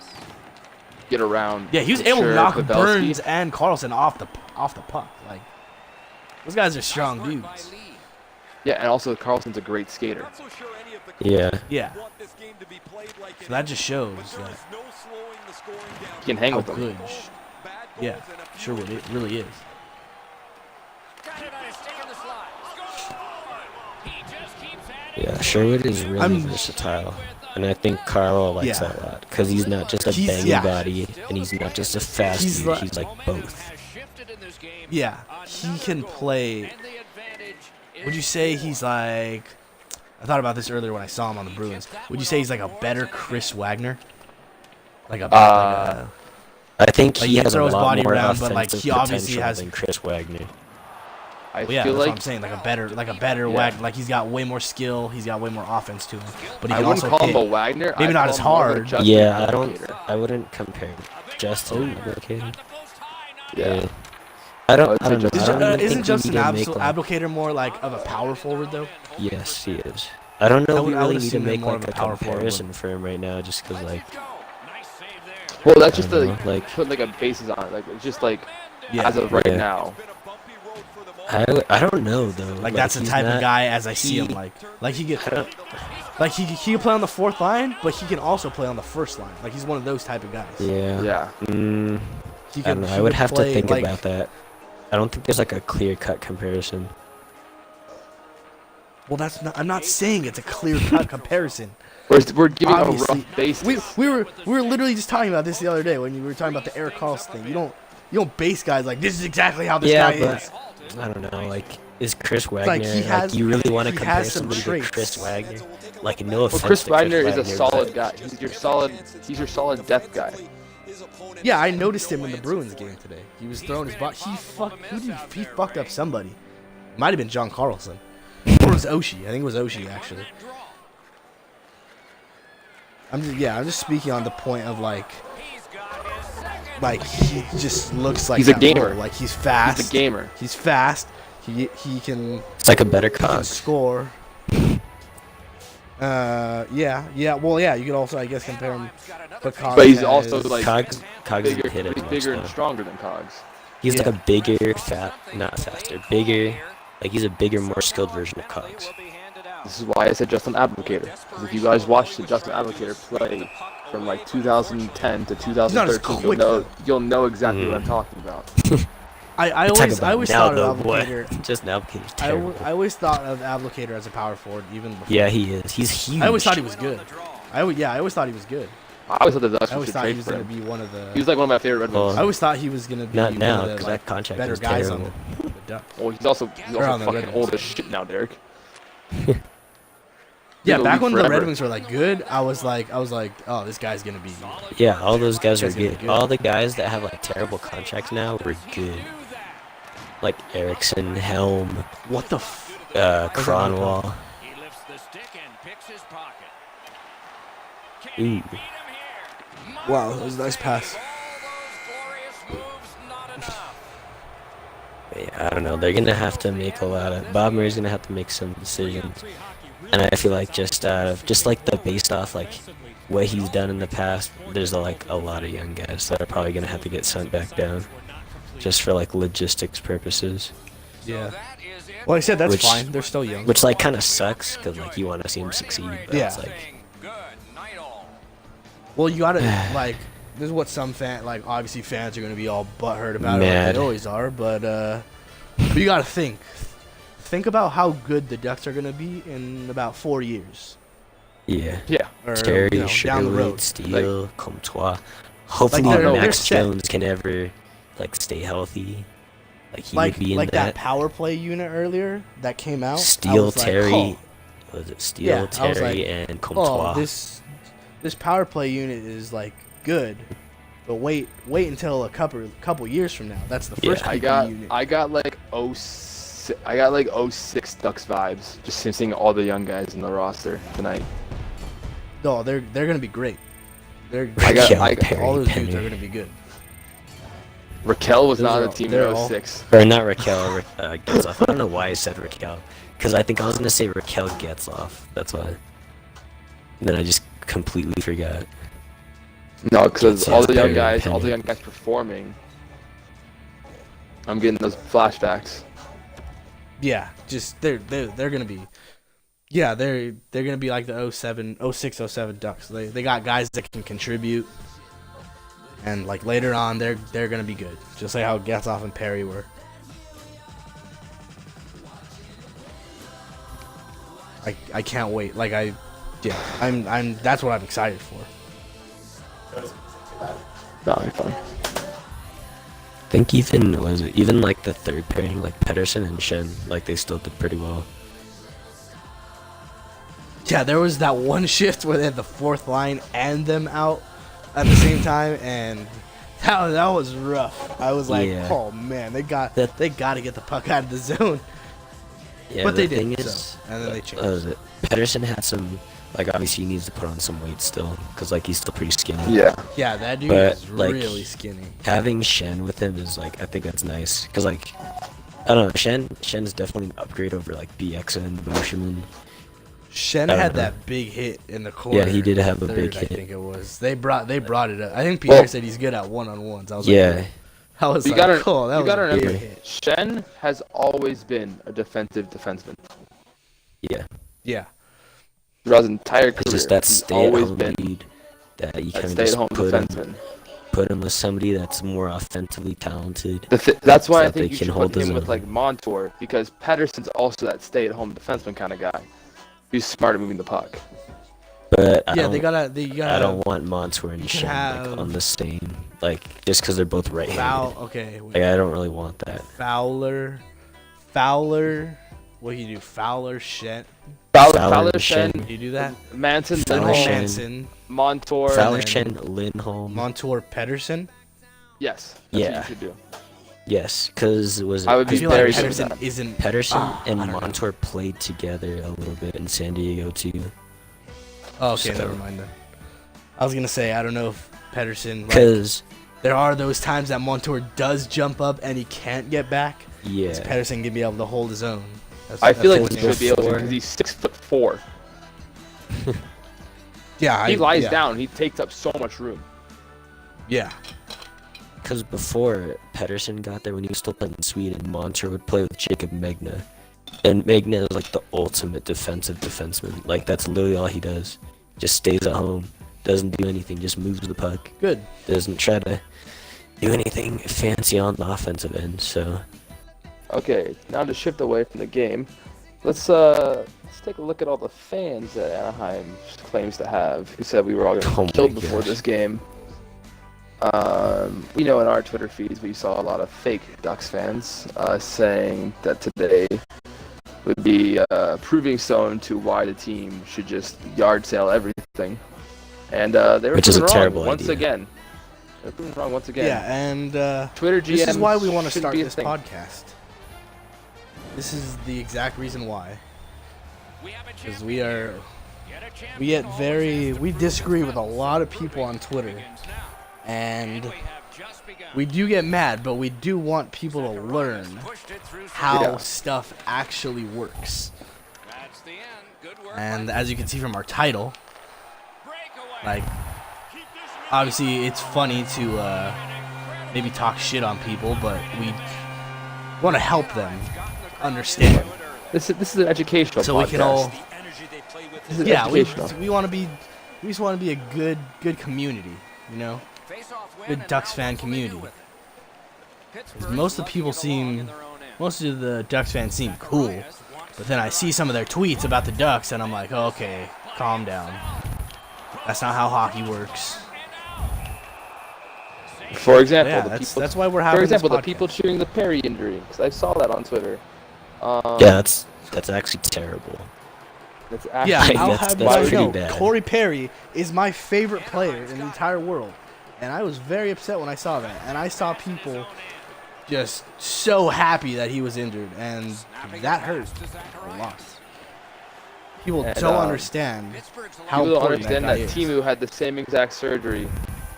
get around. Yeah, he was for able to sure, knock Pavelski. Burns and Carlson off the puck. Like those guys are strong dudes. Yeah, and also Carlson's a great skater. Yeah. Yeah. So that just shows that He can hang how with them. good. Yeah, Sherwood it really is. Got it on his stick in the slot. He just keeps at it. Yeah, Sherwood is really I'm- versatile. And I think Carl likes Yeah. that a lot. Because he's not just a He's- banging yeah. body, and he's not just a fast He's dude. like- He's like both. Has shifted in this game. Yeah, he can play. And the advantage is Would you say he's like? I thought about this earlier when I saw him on the Bruins. Would you say he's like a better Chris Wagner? Like a I think Like, he he has a throws lot body more around, but, like, offensive he obviously potential has- than Chris Wagner. I yeah, feel that's like what I'm saying. Like a better Yeah. Wagner. Like he's got way more skill. He's got way more offense to him. But he I can wouldn't also call him a hit. Wagner. Maybe I'd not call as him more of a hard. Justin Yeah, Applicator. I wouldn't compare Justin Applicator. Yeah. I Oh, don't it's know. just- I don't even Isn't think Justin we need to make, like, Applicator more like of a power forward though? Yes, he is. I don't know I if we would really need to assume him make more like of a a power forward. comparison for him right now, just because like nice save there. Well, that's just I don't to know, like- put like a basis on it. Like it's just like Yeah. as of right Yeah. now. I don't know though. Like that's the he's type not- of guy as I see he- him. Like he get I don't, like he can play on the fourth line, but he can also play on the first line. Like he's one of those type of guys. yeah. Yeah. He I don't know. he I would can have to play, think like- about that. I don't think there's like a clear-cut comparison. Well, that's not. I'm not saying it's a clear cut comparison. We're giving Obviously, a rough basis. we were literally just talking about this the other day when you were talking about the Eric Carlson thing. You don't base guys like this is exactly how this Yeah, guy but is. I don't know. Like, is Chris Wagner? like, he has- you really want to he compare has some somebody to traits. Chris Wagner? Like, no well, offense Chris to Wagner Chris is a Wagner, solid but- guy. He's your solid depth guy. Yeah, I noticed him in the Bruins game today. He was throwing his butt. He fucked up somebody. Might have been John Carlson. Or it was Oshie. I think it was Oshie actually. I'm just speaking on the point of like he just looks like He's a that gamer. role. Like he's fast. He's a gamer. He's fast. He can It's like a better he can cog. score. Yeah. Well, yeah. You could also, I guess, compare him. But he's also like Cogs bigger, doesn't hit it he's much, bigger though. and stronger than Cogs. He's like Yeah. a bigger, not faster, bigger. Like he's a bigger, more skilled version of Cogs. This is why I said Justin Applicator. 'Cause if you guys watched the Justin Applicator play from like 2010 to not as 2013, quick, you'll know exactly what I'm talking about. I Talk always about thought now, of though, boy. Applicator. Just now, Applicator's terrible. I always thought of Applicator as a power forward, even before. Yeah, he is. He's huge. I always thought he was good. I always thought he was good. I always thought the Ducks I always should thought he trade was for gonna him. be one of the. He was like one of my favorite Red Wings. I always thought he was gonna be Not one now, of the 'cause like, that contract better is guys on terrible. the Ducks. Well, he's also on the fucking Red old Wings. as shit now, Derek. Yeah, in the back league when the Red forever. Wings were like good, I was like, oh, this guy's gonna be. Yeah, all those guys are Guys gonna be good. good. All the guys that have like terrible contracts now were good. Like Erickson, Helm, What the? Cronwall. He lifts the stick and picks his pocket. Ooh. Beat him here. Wow, that was a nice pass. All those glorious moves, not enough. Yeah, I don't know. They're gonna have to make a lot of. Bob Murray's gonna have to make some decisions, and I feel like just like the based off like what he's done in the past, there's a lot of young guys that are probably gonna have to get sent back down, just for like logistics purposes. Yeah. That is it. Well, I said that's Which- fine. They're still young. Which like kind of sucks, cause like you want to see him succeed, but Yeah. it's like Good night all. Well, you gotta like. This is what some obviously fans are gonna be all butthurt about it, like Mad. they always are. But you gotta think about how good the Ducks are gonna be in about 4 years. yeah. Yeah. Or Terry, down the Sherwood, road. Steele, Comtois. Hopefully they're Max set. Jones can ever like stay healthy. Like he Like would be in that that. power play unit earlier that came out. I Steele, was like, Terry, oh, was it Steele, Yeah, I was Terry, like, and Comtois? oh, this power play unit is like good, but wait until a couple years from now. That's the Yeah. first I PPP unit. got like 06 Ducks vibes just seeing all the young guys in the roster tonight. No, they're gonna be great. They're I got- Raquel I got- Perry all those Penny. dudes are gonna be good. Raquel was Those not are on all- the team they're in all- 06. Or not Raquel, Getzloff. I don't know why I said Raquel, because I think I was gonna say Raquel Getzloff. That's why. And then I just completely forgot. No, because Yeah, all the young Perry guys, Penny. all the young guys performing. I'm getting those flashbacks. Yeah, just they're gonna be. Yeah, they're gonna be like the 06, 07 Ducks. They got guys that can contribute, and like later on, they're gonna be good. Just like how Getzoff and Perry were. I can't wait. I'm that's what I'm excited for. That'll be fun. I think even like the third pairing, like Pedersen and Shen, like they still did pretty well. Yeah, there was that one shift where they had the fourth line and them out at the same time, and that was rough. I was like, Yeah. oh man, they got to get the puck out of the zone. Yeah, But the they thing did, is, so, and then they changed. Pedersen had some, like obviously he needs to put on some weight still, because like he's still pretty skinny. Yeah. Yeah, that dude But, is like, really skinny. Having Shen with him is like, I think that's nice, because like, I don't know, Shen's definitely an upgrade over like BX and Boschman. Shen I don't had know. that big hit in the corner. Yeah, he did have a third, big hit. I think it was. They brought it up. I think Pierre Well- said he's good at one-on-ones. I was Yeah, like, I was You like, gotta, cool. That you was gotta a big remember, hit. Shen has always been a defensive defenseman yeah. Yeah. throughout his entire career. It's just that He's always stay-at-home been lead that you a kind of just stay-at-home defenseman. put him with somebody that's more offensively talented. That's why So I that they think you can should hold put him his with own. like Montour, because Pedersen's also that stay-at-home defenseman kind of guy. He's smart at moving the puck. But Yeah, I they don't, gotta. I don't want Montour and you can Shen have- like, on the same, like just because they're both right-handed. Okay. Wait. Like I don't really want that. Fowler. What do you do? Fowler, Shen. Fowler, and Shen, Do you do that? Manson, Fowler, Fowler, Lindholm, Shen. Manson, Montour. Fowler, then- Shen, Lindholm. Montour, Pedersen. Yes. That's Yeah. what you should do. Yes, because I would I be feel very like good with Pedersen that. isn't. Pedersen I and don't know. Montour played together a little bit in San Diego too. Oh, okay, So- never mind then. I was gonna say I don't know if Pedersen. Like, Because there are those times that Montour does jump up and he can't get back. yeah, Pedersen can be able to hold his own. I feel like what he it is. should be able to, before- because he's 6'4". Yeah, He lies yeah. down. He takes up so much room. Yeah, because before Pedersen got there when he was still playing in Sweden, Montour would play with Jacob Megna, and Megna is like the ultimate defensive defenseman. Like that's literally all he does. Just stays at home, doesn't do anything, just moves the puck, good. doesn't try to do anything fancy on the offensive end. So Okay, now to shift away from the game, let's take a look at all the fans that Anaheim claims to have, who said we were all going to Oh be my killed before gosh. this game. We know in our Twitter feeds we saw a lot of fake Ducks fans saying that today would be proving stone to why the team should just yard sale everything, and they were Which is a proven wrong terrible once idea. again. They're proven wrong once again. Yeah, and Twitter GM. this is why we want to shouldn't start be a this thing. podcast. This is the exact reason why. Because we disagree with a lot of people on Twitter, and we do get mad, but we do want people to learn how Yeah. stuff actually works. And as you can see from our title, like, obviously it's funny to maybe talk shit on people, but we want to help them understand. This is an educational So podcast. we can all, This is yeah, we educational. want to be, we just want to be a good community, you know, good Ducks fan community. 'Cause most of the Ducks fans seem cool, but then I see some of their tweets about the Ducks, and I'm like, oh, okay, calm down. That's not how hockey works. For example, Yeah, the people. that's why we're having For example, this the people podcast. cheering the Perry injury, because I saw that on Twitter. yeah, that's actually terrible. That's actually, Yeah, I'll that's- have that's you guys pretty know, bad. Corey Perry is my favorite player in the entire world, and I was very upset when I saw that. And I saw people just so happy that he was injured, and that hurt a lot. People And, don't understand how people don't important understand that that, guy is. Timu had the same exact surgery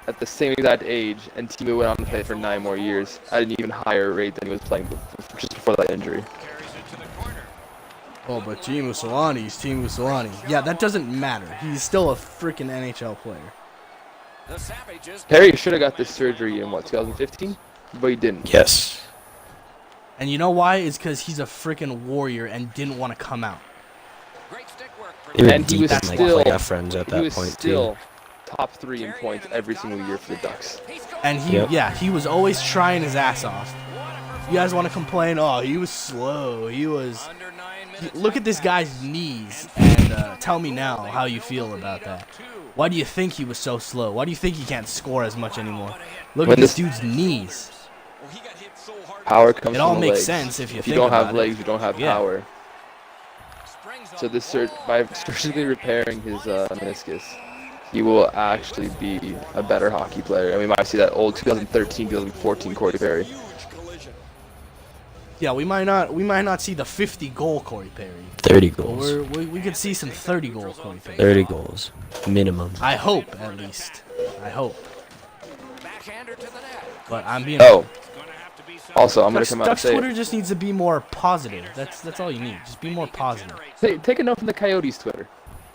at the same exact age, and Timu went on to play for 9 more years at an even higher rate than he was playing just before that injury. Oh, but Teemu Solani's Teemu Solani. Yeah, that doesn't matter. He's still a freaking NHL player. Perry should have got this surgery in, 2015? But he didn't. Yes. And you know why? It's because he's a freaking warrior and didn't want to come out. They were And he deep was in like still playoff runs at he that was point still too. top 3 in points every single year for the Ducks. And he was always trying his ass off. You guys want to complain? Oh, he was slow. Look at this guy's knees and tell me now how you feel about that. Why do you think he was so slow? Why do you think he can't score as much anymore? Look at this dude's knees. Power comes It all from the makes legs. sense if you If think you don't about have it. legs, you don't have Yeah. power. So by surgically repairing his meniscus, he will actually be a better hockey player. And we might see that old 2013, 2014 Corey Perry. Yeah, we might not see the 50-goal Corey Perry. 30 But goals. we could see some 30-goal Corey Perry. 30 goals. Minimum. I hope, at least. I hope. But I'm being. Oh, also, I'm going to come out and Ducks say Twitter it. just needs to be more positive. That's all you need. Just be more positive. Take a note from the Coyotes' Twitter.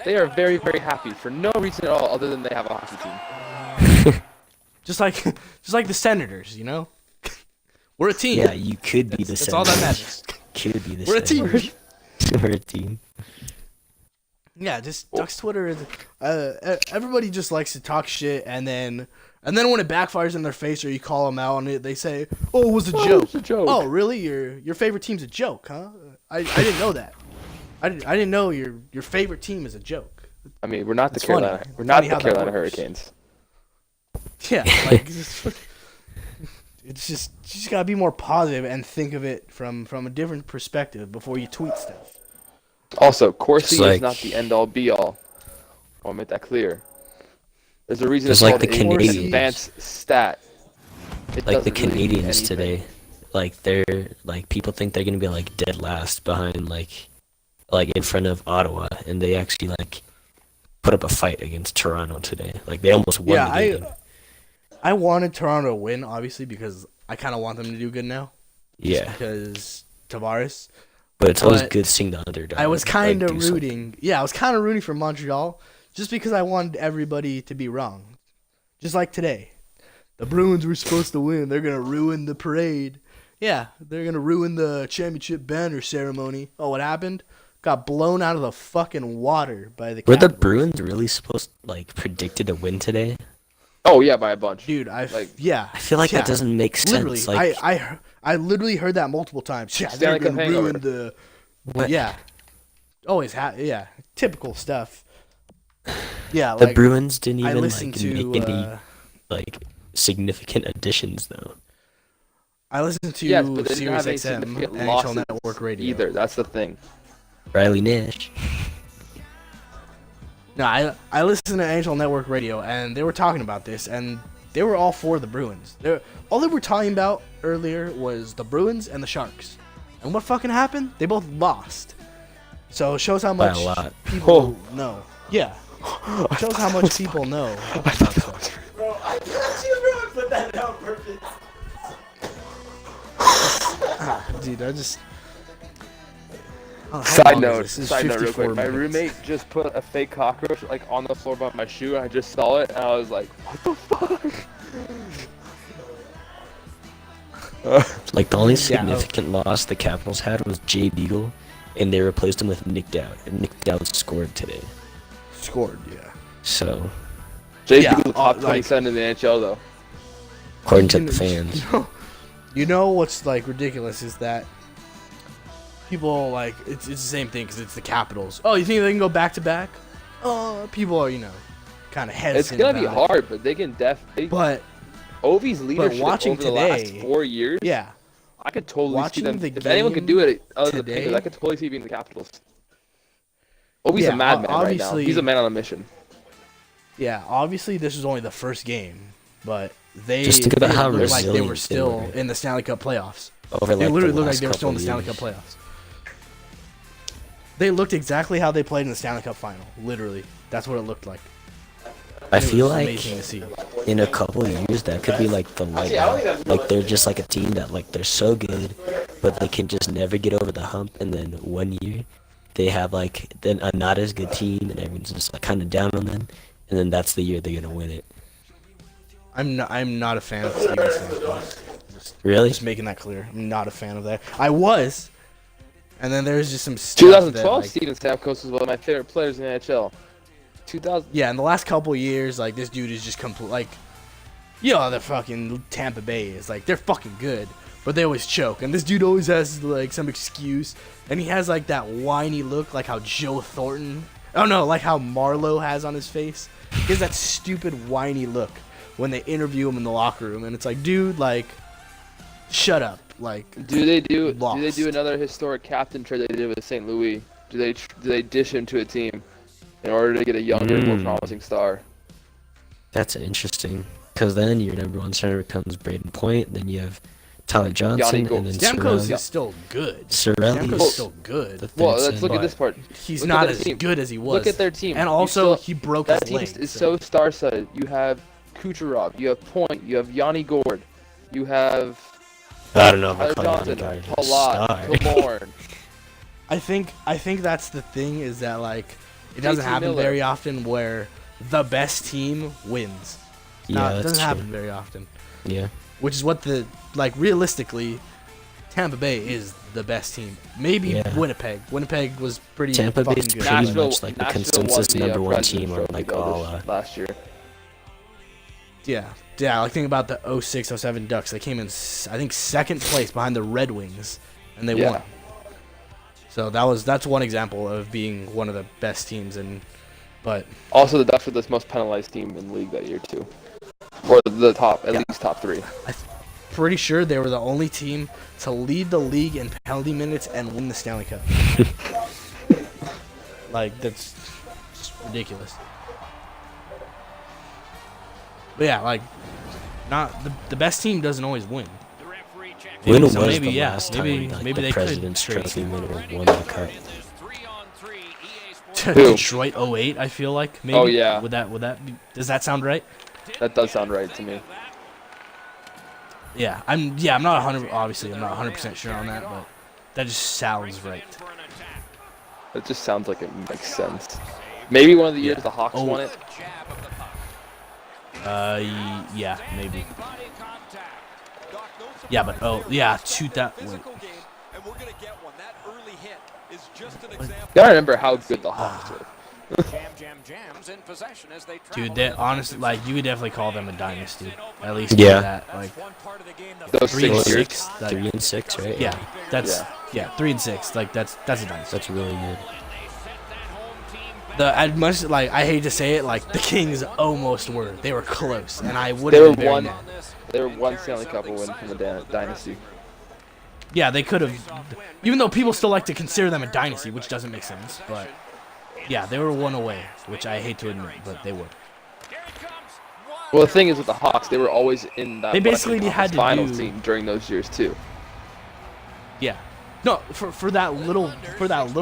They are very, very happy for no reason at all other than they have a hockey team. Just like the Senators, you know. We're a team. Yeah, you could be the That's all that matters. Could be the We're a team. We're a team. Yeah, just Ducks Twitter is. Everybody just likes to talk shit, and then when it backfires in their face, or you call them out on it, they say, "Oh, it was a joke." It's a joke. Oh, really? Your favorite team's a joke, huh? I didn't know that. I didn't know your favorite team is a joke. I mean, we're not the It's funny. Carolina. We're not Funny the how that Carolina works. Hurricanes. Yeah, like it's just you just gotta be more positive and think of it from a different perspective before you tweet stuff. Also, Corsi Just is not the end-all, be-all. I'll make that clear. There's a reason Just it's like called the an Canadians. advanced stat. It Like the doesn't really mean Canadians anything. today. Like they're like people think they're gonna be like dead last behind like in front of Ottawa, and they actually like put up a fight against Toronto today. Like they almost won Yeah, the game. I wanted Toronto to win, obviously, because I kind of want them to do good now. Yeah, Because Tavares. but it's always but good seeing the underdog. I was like, kind of do something. rooting. Yeah, I was kind of rooting for Montreal, just because I wanted everybody to be wrong. Just like today, the Bruins were supposed to win. They're gonna ruin the parade. Yeah, they're gonna ruin the championship banner ceremony. Oh, what happened? Got blown out of the fucking water by the Were the Capitals. Bruins really supposed predicted to win today? Oh, yeah, by a bunch. Dude, Like, I feel like yeah. that doesn't make sense. Literally, Like I literally heard that multiple times. Yeah, Stanley they're Cup gonna hangover. ruin the. what? Yeah, always yeah, typical stuff. Yeah, The like Bruins didn't I even listened make to any significant additions though. I listened to yes, but they didn't have any Sirius XM, significant NHL losses Network Radio. either. That's the thing. Riley Nash. No, I listened to NHL Network Radio, and they were talking about this, and they were all for the Bruins. All they were talking about earlier was the Bruins and the Sharks. And what fucking happened? They both lost. So it shows how By a much lot. people know. Yeah. It shows how much people know. Bro, I got you, bro. I put that out on purpose. Dude, I just... How Side long is note, this? This is side note, real 54 quick. My minutes. roommate just put a fake cockroach on the floor by my shoe, and I just saw it, and I was like, "What the fuck?" Like the only significant loss the Capitals had was Jay Beagle, and they replaced him with Nick Dowd, and Nick Dowd scored today. Scored, yeah. So Jay Yeah, Beagle's top like- 27 in the NHL, though. according to the fans, You know what's like ridiculous is that people like it's the same thing because it's the Capitals. Oh, you think they can go back to back? Oh, people are kind of hesitant. It's gonna be about it. hard, but they can definitely. But Ovi's leadership watching over the last today- 4 years, yeah, I could totally see watching them. the If anyone could do it other than the today- Panthers, I could totally see being the Capitals. Ovi's Yeah, a madman right now. obviously- He's a man on a mission. yeah. Obviously, this is only the first game, but they Just think about they how looked like they resilient were they still were. in the Stanley Cup playoffs. over They like literally the looked like last they were still in the couple Stanley Cup years. playoffs. They looked exactly how they played in the Stanley Cup final. Literally, that's what it looked like. I It was feel like amazing to see. in a couple of years that could be like the light. Like they're just like a team that like they're so good, but they can just never get over the hump, and then 1 year they have like then a not as good team, and everyone's just like kind of down on them, and then that's the year they're gonna win it. I'm not a fan of Steven Stamkos. Really? Just making that clear. I'm not a fan of that. I was, and then there's just some stuff 2012, that, like, Steven Stamkos was one of my favorite players in the NHL. 2000. yeah, in the last couple years, like, this dude is just complete. Like, you know, the fucking Tampa Bay is like, they're fucking good, but they always choke, and this dude always has like some excuse, and he has like that whiny look, like how Joe Thornton. Oh no, like how Marlowe has on his face. He has that stupid whiny look when they interview him in the locker room, and it's like, dude, like, shut up. Like, Do they do lost. another historic captain trade they did with St. Louis? Do they dish him to a team in order to get a younger, more promising star? That's interesting. Because then your number one center becomes Braden Point. Then you have Tyler Johnson, and then Stamkos Sorelli. is still good. Sorelli Stamkos is is still good. the third Well, let's center. look at this part. He's Look not at as their team. good as he was. Look at their team. And You also, still- he broke That his team leg. is so star-studded. You have Kucherov, you have Point, you have Yanni Gord, you have I don't know if I Tyler call Johnson, that guy a Palat, star. Killorn. I think that's the thing, is that, like, it doesn't JT happen Miller. very often where the best team wins. Yeah, It that's doesn't true. happen very often. Yeah. Which is what the, like, realistically, Tampa Bay is the best team. Maybe Yeah. Winnipeg. Winnipeg was pretty Tampa fucking Bay's good. pretty Nashville, much like the Nashville won consensus the, number one President's team, or Trophy, like though, all. last year. Yeah, like, think about the 06-07 Ducks. They came in, I think, second place behind the Red Wings, and they Yeah. won. So that's one example of being one of the best teams. But Also, the Ducks were the most penalized team in the league that year too, or the top, at least top three. pretty sure they were the only team to lead the league in penalty minutes and win the Stanley Cup. Like, that's ridiculous. But yeah, like, not the best team doesn't always win. When was So maybe, the yeah, last maybe- time like, maybe the they could President's trade Trophy winner won the cup? Who? Detroit 08, I feel like, maybe. Oh, yeah. Would that be, does that sound right? That does sound right to me. Yeah, I'm not 100% sure on that, but that just sounds right. It just sounds like it makes sense. Maybe one of the years Yeah. the Hawks Oh. won it. Yeah, maybe. Yeah, but 2000. Wait. Gotta remember how good the Hawks were. Dude, they honestly, like, you would definitely call them a dynasty. At least Yeah. for that, like, Those 3 and 6 years. 6. Like, 3 and 6, right? yeah, that's 3 and 6. Like, that's a dynasty. That's really good. As much, like, I hate to say it, like, the Kings almost were. They were close, and I would They have were been very one. mad. They were one Stanley Cup win from the dynasty. Yeah, they could have. Even though people still like to consider them a dynasty, which doesn't make sense, but yeah, they were one away, which I hate to admit, but they were. Well, the thing is with the Hawks, they were always in that They basically Western had to Conference do- Finals team during those years too. Yeah. No, for that little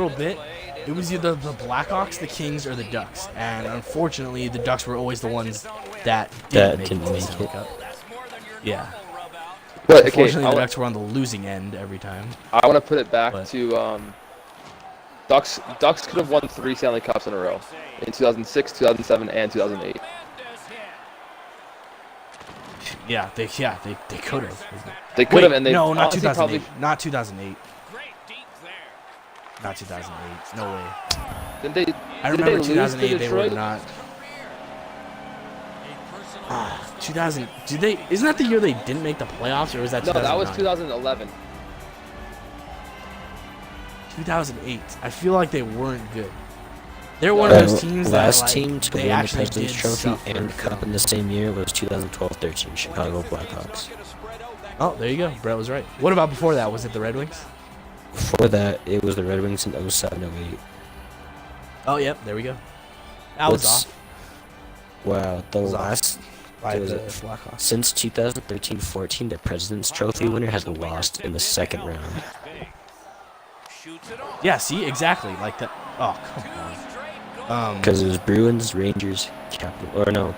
bit, it was either the Blackhawks, the Kings, or the Ducks, and unfortunately, the Ducks were always the ones that didn't make didn't the make Stanley it. Cup. Yeah. But okay, Unfortunately, I the wa- Ducks were on the losing end every time. I want to put it back But- to Ducks. Ducks could have won 3 Stanley Cups in a row in 2006, 2007, and 2008. Yeah, they could have. They could have, and they no, not honestly 2008. probably Not 2008. Not 2008. No way. did they. I did remember they lose to 2008. They were Detroit? not. 2000. Did they? Isn't that the year they didn't make the playoffs, or was that? No, that was 2009? 2011. 2008. I feel like they weren't good. They're one of those teams that, last like, team to they win the actually President's did Trophy suffer and Cup from- in the same year was 2012-13 Chicago Blackhawks. Oh, there you go. Brett was right. What about before that? Was it the Red Wings? Before that, it was the Red Wings in 07-08. Oh, yep. There we go. That was What's- off Wow, the was off. last by was the it? Blackhawks. since 2013-14, the President's Trophy winner has lost in the second round. Yeah. See, exactly like that. Oh, come on. Because it was Bruins, Rangers, Capitals, or no,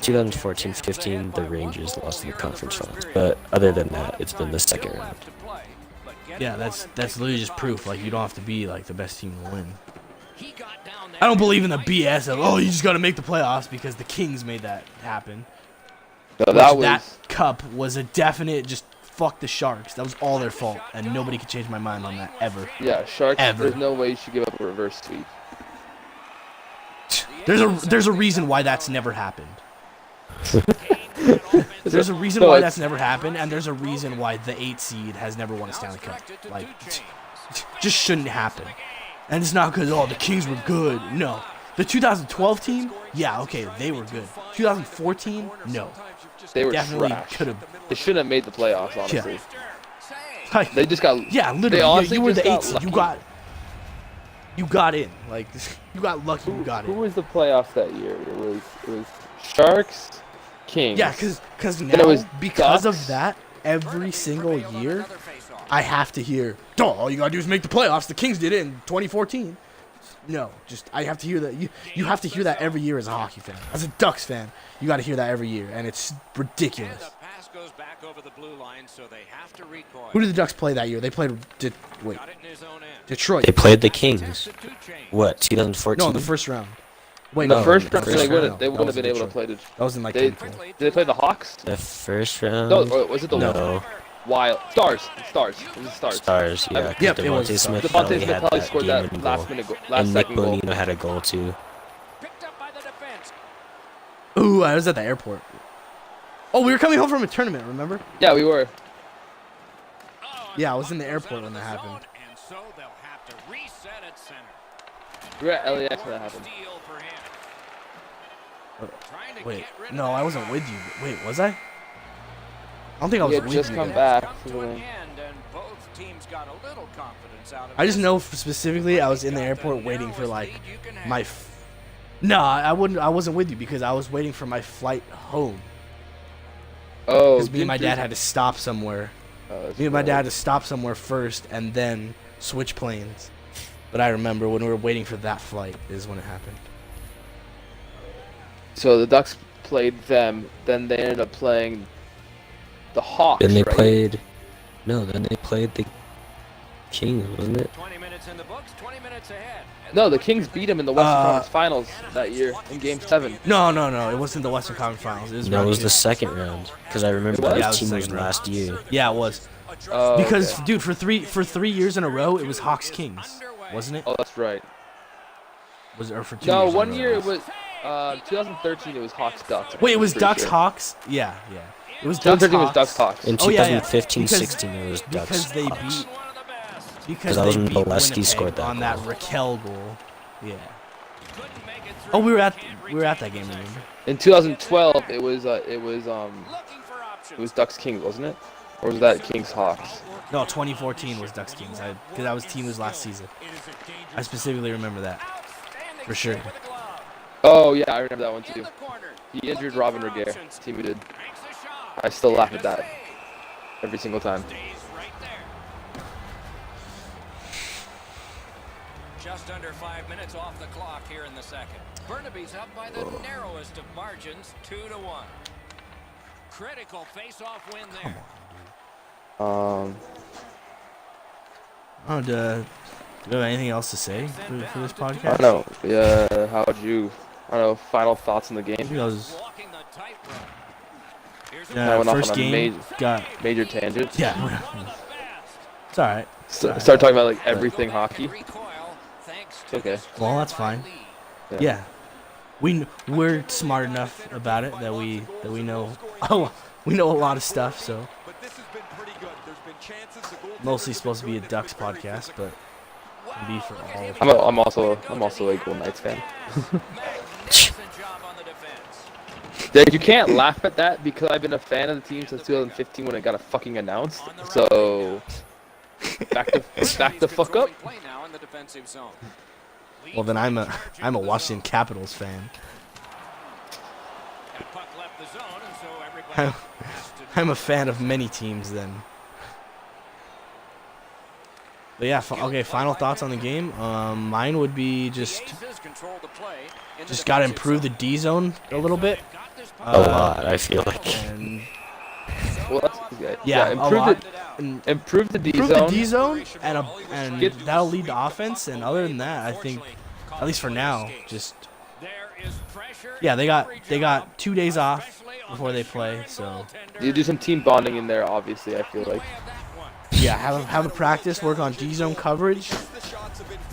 2014-15, the Rangers lost in the conference finals. But other than that, it's been the second round. Yeah, that's literally just proof. Like, you don't have to be like the best team to win. I don't believe in the BS of, oh, you just got to make the playoffs, because the Kings made that happen. No, Which that was cup was a definite just fuck the Sharks. That was all their fault, and nobody could change my mind on that ever. Yeah, Sharks. Ever. There's no way you should give up a reverse sweep. There's a reason why that's never happened. There's a reason So why it's- that's never happened, and there's a reason why the 8 seed has never won a Stanley Cup. Like, just shouldn't happen. And it's not because, oh, the Kings were good. No. The 2012 team, yeah, okay, they were good. 2014, no. They were Definitely trash. could have. They shouldn't have made the playoffs, honestly. Like, They just got. yeah, They literally, honestly you were just the 8 got seed. lucky. You got in. Like, you got lucky. You got Who in. was the playoffs that year? It was Sharks, Kings. Yeah, because Then it now, was because Ducks. of that, every single year, I have to hear, "Duh, all you gotta do is make the playoffs. The Kings did it in 2014." No, just I have to hear that. You have to hear that every year as a hockey fan. As a Ducks fan, you got to hear that every year, and it's ridiculous. The pass goes back over the blue line, so they have to recoil. Who did the Ducks play that year? They played wait, Got it in his own end. Detroit. They played the Kings. Substitute change. What, 2014? No, in the first round. Wait, The no, first the round, first they round, wouldn't. no, They that wouldn't was have in been able to play. Detroit. That was in like They, 2012. did they play the Hawks? The first round? No, or was it the No. Wild Stars? Stars. It was the Stars. Stars, yeah. 'cause Yep, it was Devontae Smith Stars. probably Devontae Smith had probably that scored that game-winning last goal. minute, And Nick second goal. Bonino had a goal too. Picked up by the defense. Ooh, I was at the airport. Oh, we were coming home from a tournament. Remember? Yeah, we were. Yeah, I was in the airport when that happened. And so they'll have to reset at center. We were at LAX when that happened. Steal for him. Trying to Wait, get rid of no, that I wasn't with you. Wait, was I? I don't think I We was had with just you. come then. back Come to to the an win. end, and both teams got a little confidence out of I just this. know specifically I was in the airport waiting for like my. No, I wouldn't. I wasn't with you because I was waiting for my flight home. Oh, Because me and my dad had to stop somewhere. Me and my dad had to stop somewhere first and then switch planes. But I remember when we were waiting for that flight is when it happened. So the Ducks played them. Then they ended up playing the Hawks. Then they right? played... No, then they played the Kings, wasn't it? 20 minutes in the books, 20 minutes ahead. No, the Kings beat them in the Western Conference Finals that year in Game 7. No. It wasn't the Western Conference Finals. It was No, it round was two. the second round. Because I remember It was? that Yeah, it was team the was second round. last year. Yeah, it was. Oh, Because, okay. dude, for three years in a row, it was Hawks Kings, wasn't it? Oh, that's right. Was or for 2 No, years? in a one row, year it it was 2013. It was Hawks Ducks. Wait, it was I'm pretty Ducks sure. Hawks. Yeah. It was Ducks 2013 was Hawks. Ducks Hawks. In Oh, yeah, yeah. 2015-16, it was Because Ducks they Hawks. beat. One of the best. Because that they was when beat Bolesky Winnipeg scored that on goal. that Raquel goal. Yeah. Couldn't make it through. Oh, we were at that game. Remember? In 2012, it was Looking for options. Ducks Kings, wasn't it? Or was that Kings Hawks? No, 2014 was Ducks Kings. Because that was Timu's last season. I specifically remember that. Outstanding For sure. save with the glove. Oh yeah, I remember that one In too. the corner. He injured Robin Regier. Options. Team did. Makes a shot. I still laugh at And that a save. every single time. Stays right there. Just under 5 minutes off the clock here in the second. Burnaby's up by the narrowest of margins, 2-1. Critical face-off win there. Oh, do you have anything else to say for this I podcast? don't know. Yeah, how would you? I don't know. Final thoughts on the game. Because Walking the tightrope. Here's a I went off first on a game got Major tangent. yeah. It's all right. Start talking about like everything hockey. recoil thanks It's to okay. this Well, that's fine. Yeah. Yeah, we're smart enough about it that we know. Oh, we know a lot of stuff. So But this has been pretty good. There's been chances the goal mostly supposed to be a Ducks podcast, but can be for all. I'm also a Golden Knights fan. magnificent job on the defense. Dude, you can't laugh at that because I've been a fan of the team since 2015 when it got fucking announced. So back the fuck up. Play now in the defensive zone. Well, then I'm a Washington Capitals fan. That puck left the zone, and so everybody I'm, has to I'm a fan of many teams then. But yeah, okay. Final thoughts on the game. Mine would be just Aces control the play in the got to defensive improve the zone. D zone a little bit. Got this A lot, I feel like. And Well, that's good. yeah, a improve lot. the And improve the D improve the zone. D zone, and Get- that'll lead to offense. And other than that, I think, at least for now, just There is pressure. yeah, they got 2 days off. Especially before they play. So You do some team bonding in there, obviously. I feel like. yeah, have a practice, work on D zone coverage,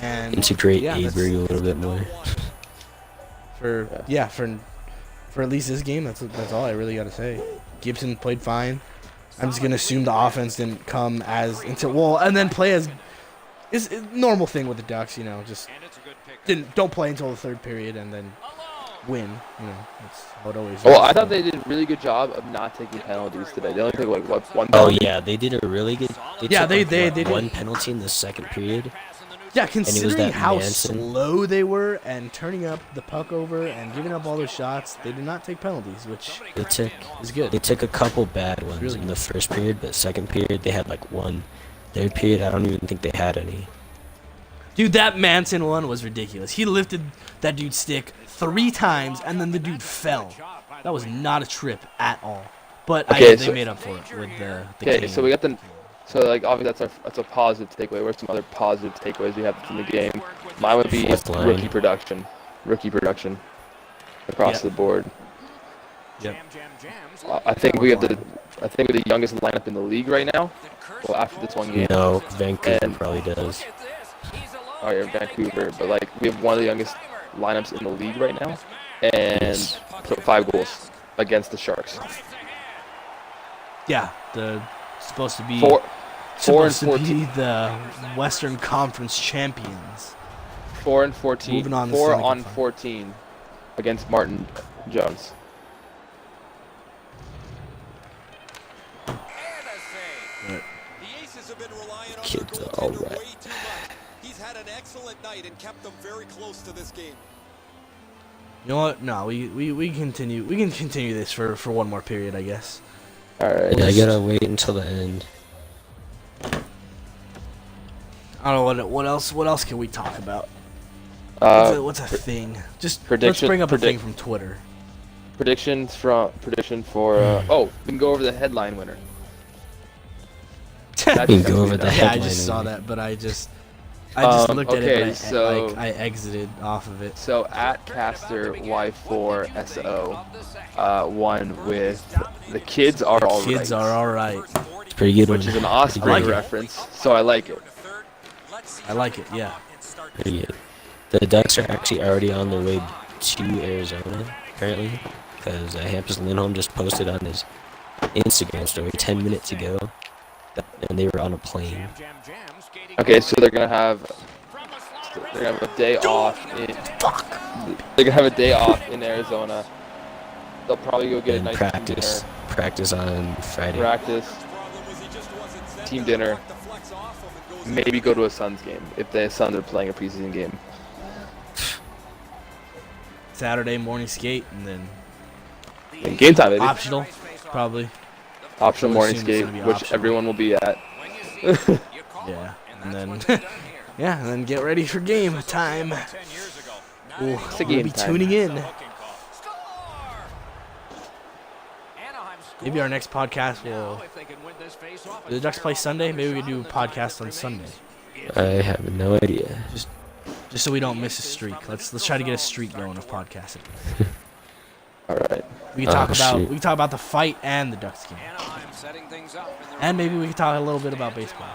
and Integrate yeah, Avery a little bit more. for at least this game. That's all I really got to say. Gibson played fine. I'm just gonna assume the offense didn't come as and then play as is a normal thing with the Ducks. You know, just don't play until the third period and then win. You know, that's how it always is. Well, I thought they did a really good job of not taking penalties today. They only took like what, one Oh penalty? yeah, they did a really good. They took one penalty in the second period. Yeah, considering how Manson. slow they were and turning up the puck over and giving up all those shots, they did not take penalties, which is good. They took a couple bad ones Really in the first period, but second period they had like one. Third period, I don't even think they had any. Dude, that Manson one was ridiculous. He lifted that dude's stick 3 times, and then the dude fell. That was not a trip at all. But they made up for it with the Okay, so we got the. So like obviously that's a positive takeaway. What's some other positive takeaways we have from the game? Mine would be Fourth line. rookie production across the board. Yep. I think we're the youngest lineup in the league right now. Well, after this one game. No, Vancouver And- probably does. Oh yeah, Vancouver, but like we have one of the youngest lineups in the league right now, and put 5 goals against the Sharks. Yeah, supposed to be 4 and supposed to 14. be the Western Conference champions. 4 and 14. Moving on to 4 Stanley on Cup final. 14 against Martin Jones. The Aces have been relying on Kids their are all goaltender right. way too much. He's had an excellent night and kept them very close to this game. You know what? No, we continue. We can continue this for one more period, I guess. All right. Yeah, I gotta wait until the end. I don't know what else can we talk about? What's a thing? Just let's prediction- bring up a thing predict- from Twitter. Prediction for oh, we can go over the headline winner. That's We can go over the Yeah, I headline. just saw winner. that, but I just looked at okay, it, but I exited off of it. So at Caster Y4SO won with the kids are all Kids right, are all right. It's pretty good. which is an Osprey I like it. reference, so I like it. I like it. Yeah. Pretty good. The Ducks are actually already on their way to Arizona currently, because Hampus Lindholm just posted on his Instagram story 10 minutes ago, and they were on a plane. Okay, so they're gonna have a day off in. They're gonna have a day off in Arizona. They'll probably go get a And nice practice on Friday. practice, team dinner, maybe go to a Suns game if the Suns are playing a preseason game. Saturday morning skate and then And game time, baby. optional, probably. Optional I would morning assume it's skate, gonna be which optional. everyone will be at. Yeah, and then and then get ready for game time. We'll game be time. tuning in. Maybe our next podcast will. Do the Ducks play Sunday? Maybe we do a podcast on Sunday, I have no idea. just so we don't miss a streak. Let's try to get a streak going of podcasting. All right. We can talk Oh, about shoot. the fight and the Ducks game, and maybe we can talk a little bit about baseball.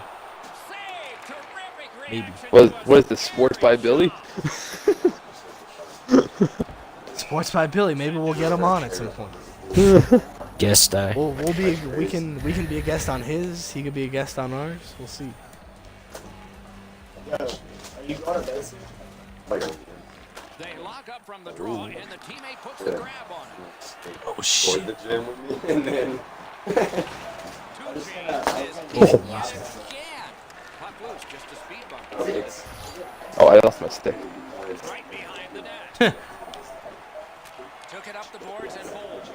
Maybe What is this, Sports by Billy? Sports by Billy. Maybe we'll get him on at some point. Guest star. We can be a guest on his. He could be a guest on ours. We'll see. Are you going to base? They lock up from the draw, and the teammate puts the grab on it. Oh shit! The gym with me, and then. Two changes is again. Puck loose, just a speed bump. Oh, I lost my stick. Right behind the net. Took it up the boards and holds.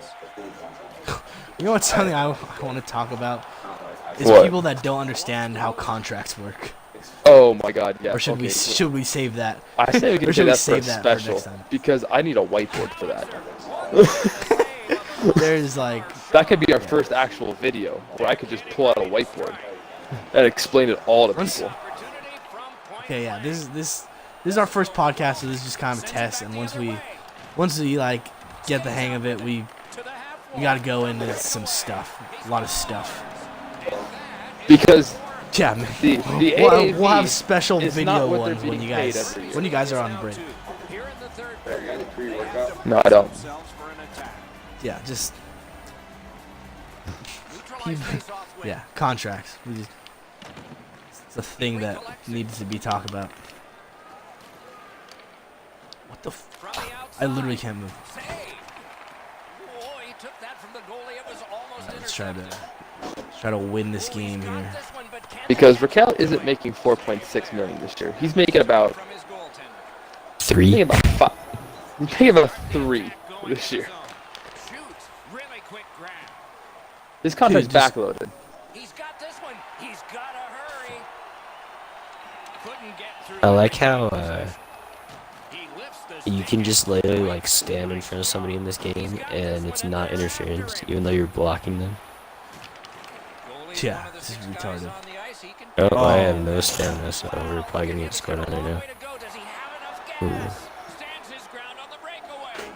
You know what's something I want to talk about? Is What? people that don't understand how contracts work. Oh my God, yeah. Or should okay. we save that? I say we can or say should we that for a save that for special next time? because I need a whiteboard for that. There's like That could be our first actual video where I could just pull out a whiteboard and explain it all to Once- people. okay, yeah. This is our first podcast, so this is just kind of a test. And once we like get the hang of it, we We gotta go into some stuff. A lot of stuff. Because Yeah, man. the We'll have special is video not what they're ones when being you paid guys every year. are on break. No, I don't. Yeah, just yeah, contracts. It's a thing that needs to be talked about. What the? I literally can't move. Let's try to win this game here. Because Raquel isn't making 4.6 million this year. He's making about 3. He's making about 3 this year. His contract's Dude, just- backloaded. He's got this one. He's got to hurry. Couldn't get through. I like how He lifts the you can just literally like stand in front of somebody in this game and it's not interference, even though you're blocking them. Yeah, this is retarded. Oh, I have no stamina, so we're probably gonna get scored on there now. Ooh. Stands his ground on the breakaway.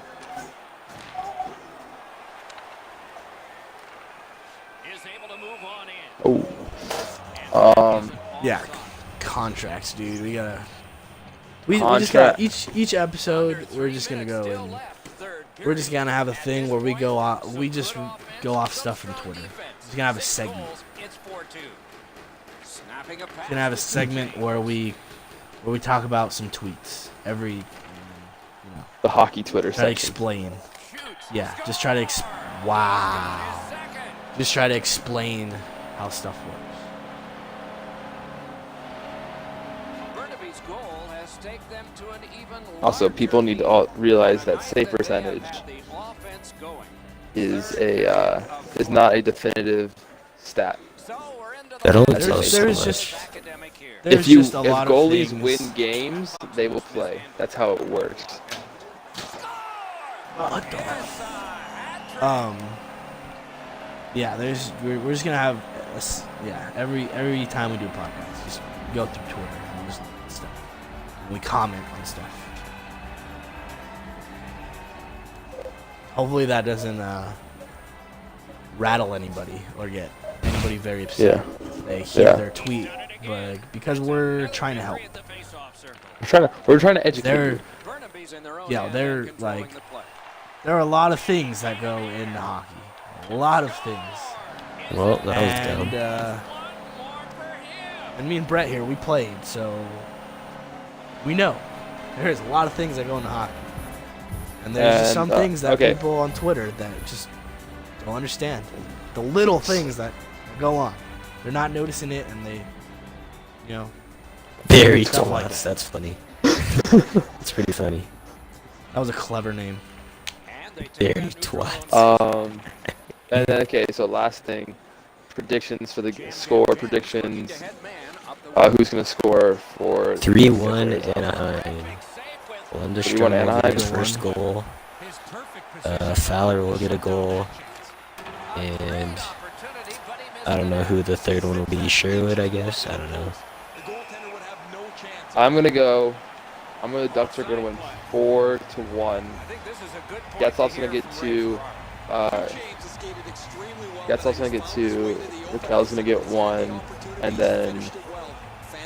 Is able to move on in. Oh. Yeah, contracts, dude. We gotta. We just got each episode. We're just gonna go and we're just gonna have a thing where we go off. We just go off stuff from Twitter. We're gonna have a segment. We're gonna have a segment where we talk about some tweets every. The hockey Twitter Try to section. explain. Yeah, just try to wow. Just try to explain how stuff works. Burnaby's goal has taken them to an even Also, people need to all realize that save percentage the offense going. is not a definitive stat. So we're into That only There's- tells so there's much. just- academic here. There's If just a lot of goalies things. win games, they will play. That's how it works. What the? Yeah, we're just gonna have every time we do a podcast, just go through Twitter and just stuff. And we comment on stuff. Hopefully that doesn't rattle anybody or get anybody very upset. They hear their tweet, but because we're trying to help. We're trying to educate They're you. Burnaby's in their own Yeah, end they're, and controlling like- the play. there are a lot of things that go into hockey. A lot of things. Well, that was And dumb. and me and Brett here, we played, so we know there's a lot of things that go into hockey, and there's just some things that people on Twitter that just don't understand. The little things that go on, they're not noticing it, and they, Very stuff like twats. that. That's funny. It's pretty funny. That was a clever name. And they take Very that neutral twats. And then so last thing, predictions for the score predictions. head man up the Who's gonna score for 3-1 Anaheim. safe with Lundestrom 3-1 will get Anaheim. his first goal. Fowler will get a goal. And opportunity, but he missed I don't know who the third one will be. Sherwood, I guess. I don't know. The goaltender would have no chance. The Ducks are gonna win 4-1. I think this is a good point Getzlaff's to gonna hear get from 2. Ray Ferraro. James has skated extremely well. Getzlaff's gonna get 2. Raquel's gonna get 1, and then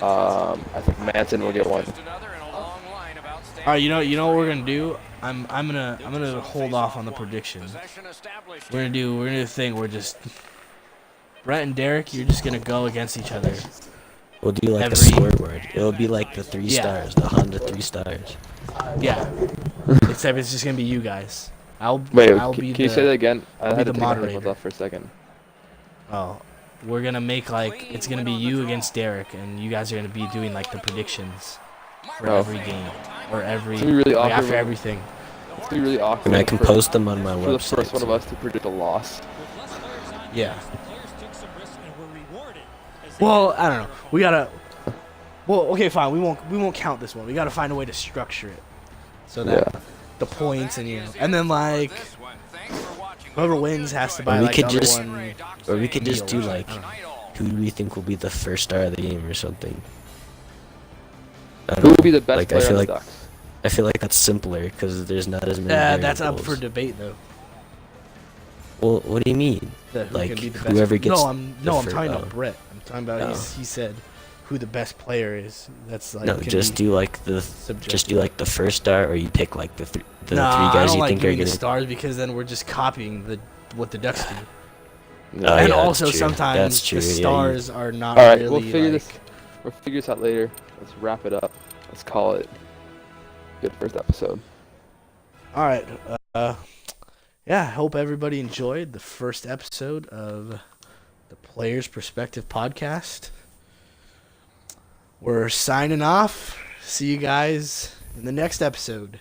I think Manson will get 1. Just another in a long line of outstanding All right, you know what we're gonna do? I'm gonna hold off on the prediction. possession established. We're gonna do a thing where just Brett and Derek, you're just gonna go against each other. We'll do like a Every- scoreboard. It'll be like the 3 Yeah. stars, the Honda 3 stars. Yeah. Except it's just gonna be you guys. I'll Wait, be can the, you say that again? I I'll be had to the take my headphones moderator. off for a second. Oh, we're gonna make it's gonna be you against Derek, and you guys are gonna be doing like the predictions for Oh. every game or every It's gonna be really like, awkward after when- everything. It's gonna be really awkward. And I can post them on my for the website. first one of so- us to predict a loss. Yeah. Well, I don't know. We gotta. Well, okay, fine. We won't count this one. We gotta find a way to structure it so that the points and and then like whoever wins has to buy we like could the other just- one. Or we could just meal do or like, something. who do we think will be the first star of the game or something? I don't Who will know. be the best Like, player I feel on the like Ducks? I feel like that's simpler because there's not as many. That's up variables. for debate though. Well, what do you mean? Who Like, can be the whoever best. gets I'm the talking about oh. Brett. I'm talking about Oh. he said who the best player is. That's like No, can just be do like the subjective. first star, or you pick like the three I guys don't you like think are doing the gonna. stars because then we're just copying what the Ducks do. Oh, And yeah, also that's true. sometimes That's true. the Yeah, stars are not All right, really we'll figure like. we'll figure this out later. Let's wrap it up. Let's call it good first episode. All right. Yeah, I hope everybody enjoyed the first episode of the Players Perspective podcast. We're signing off. See you guys in the next episode.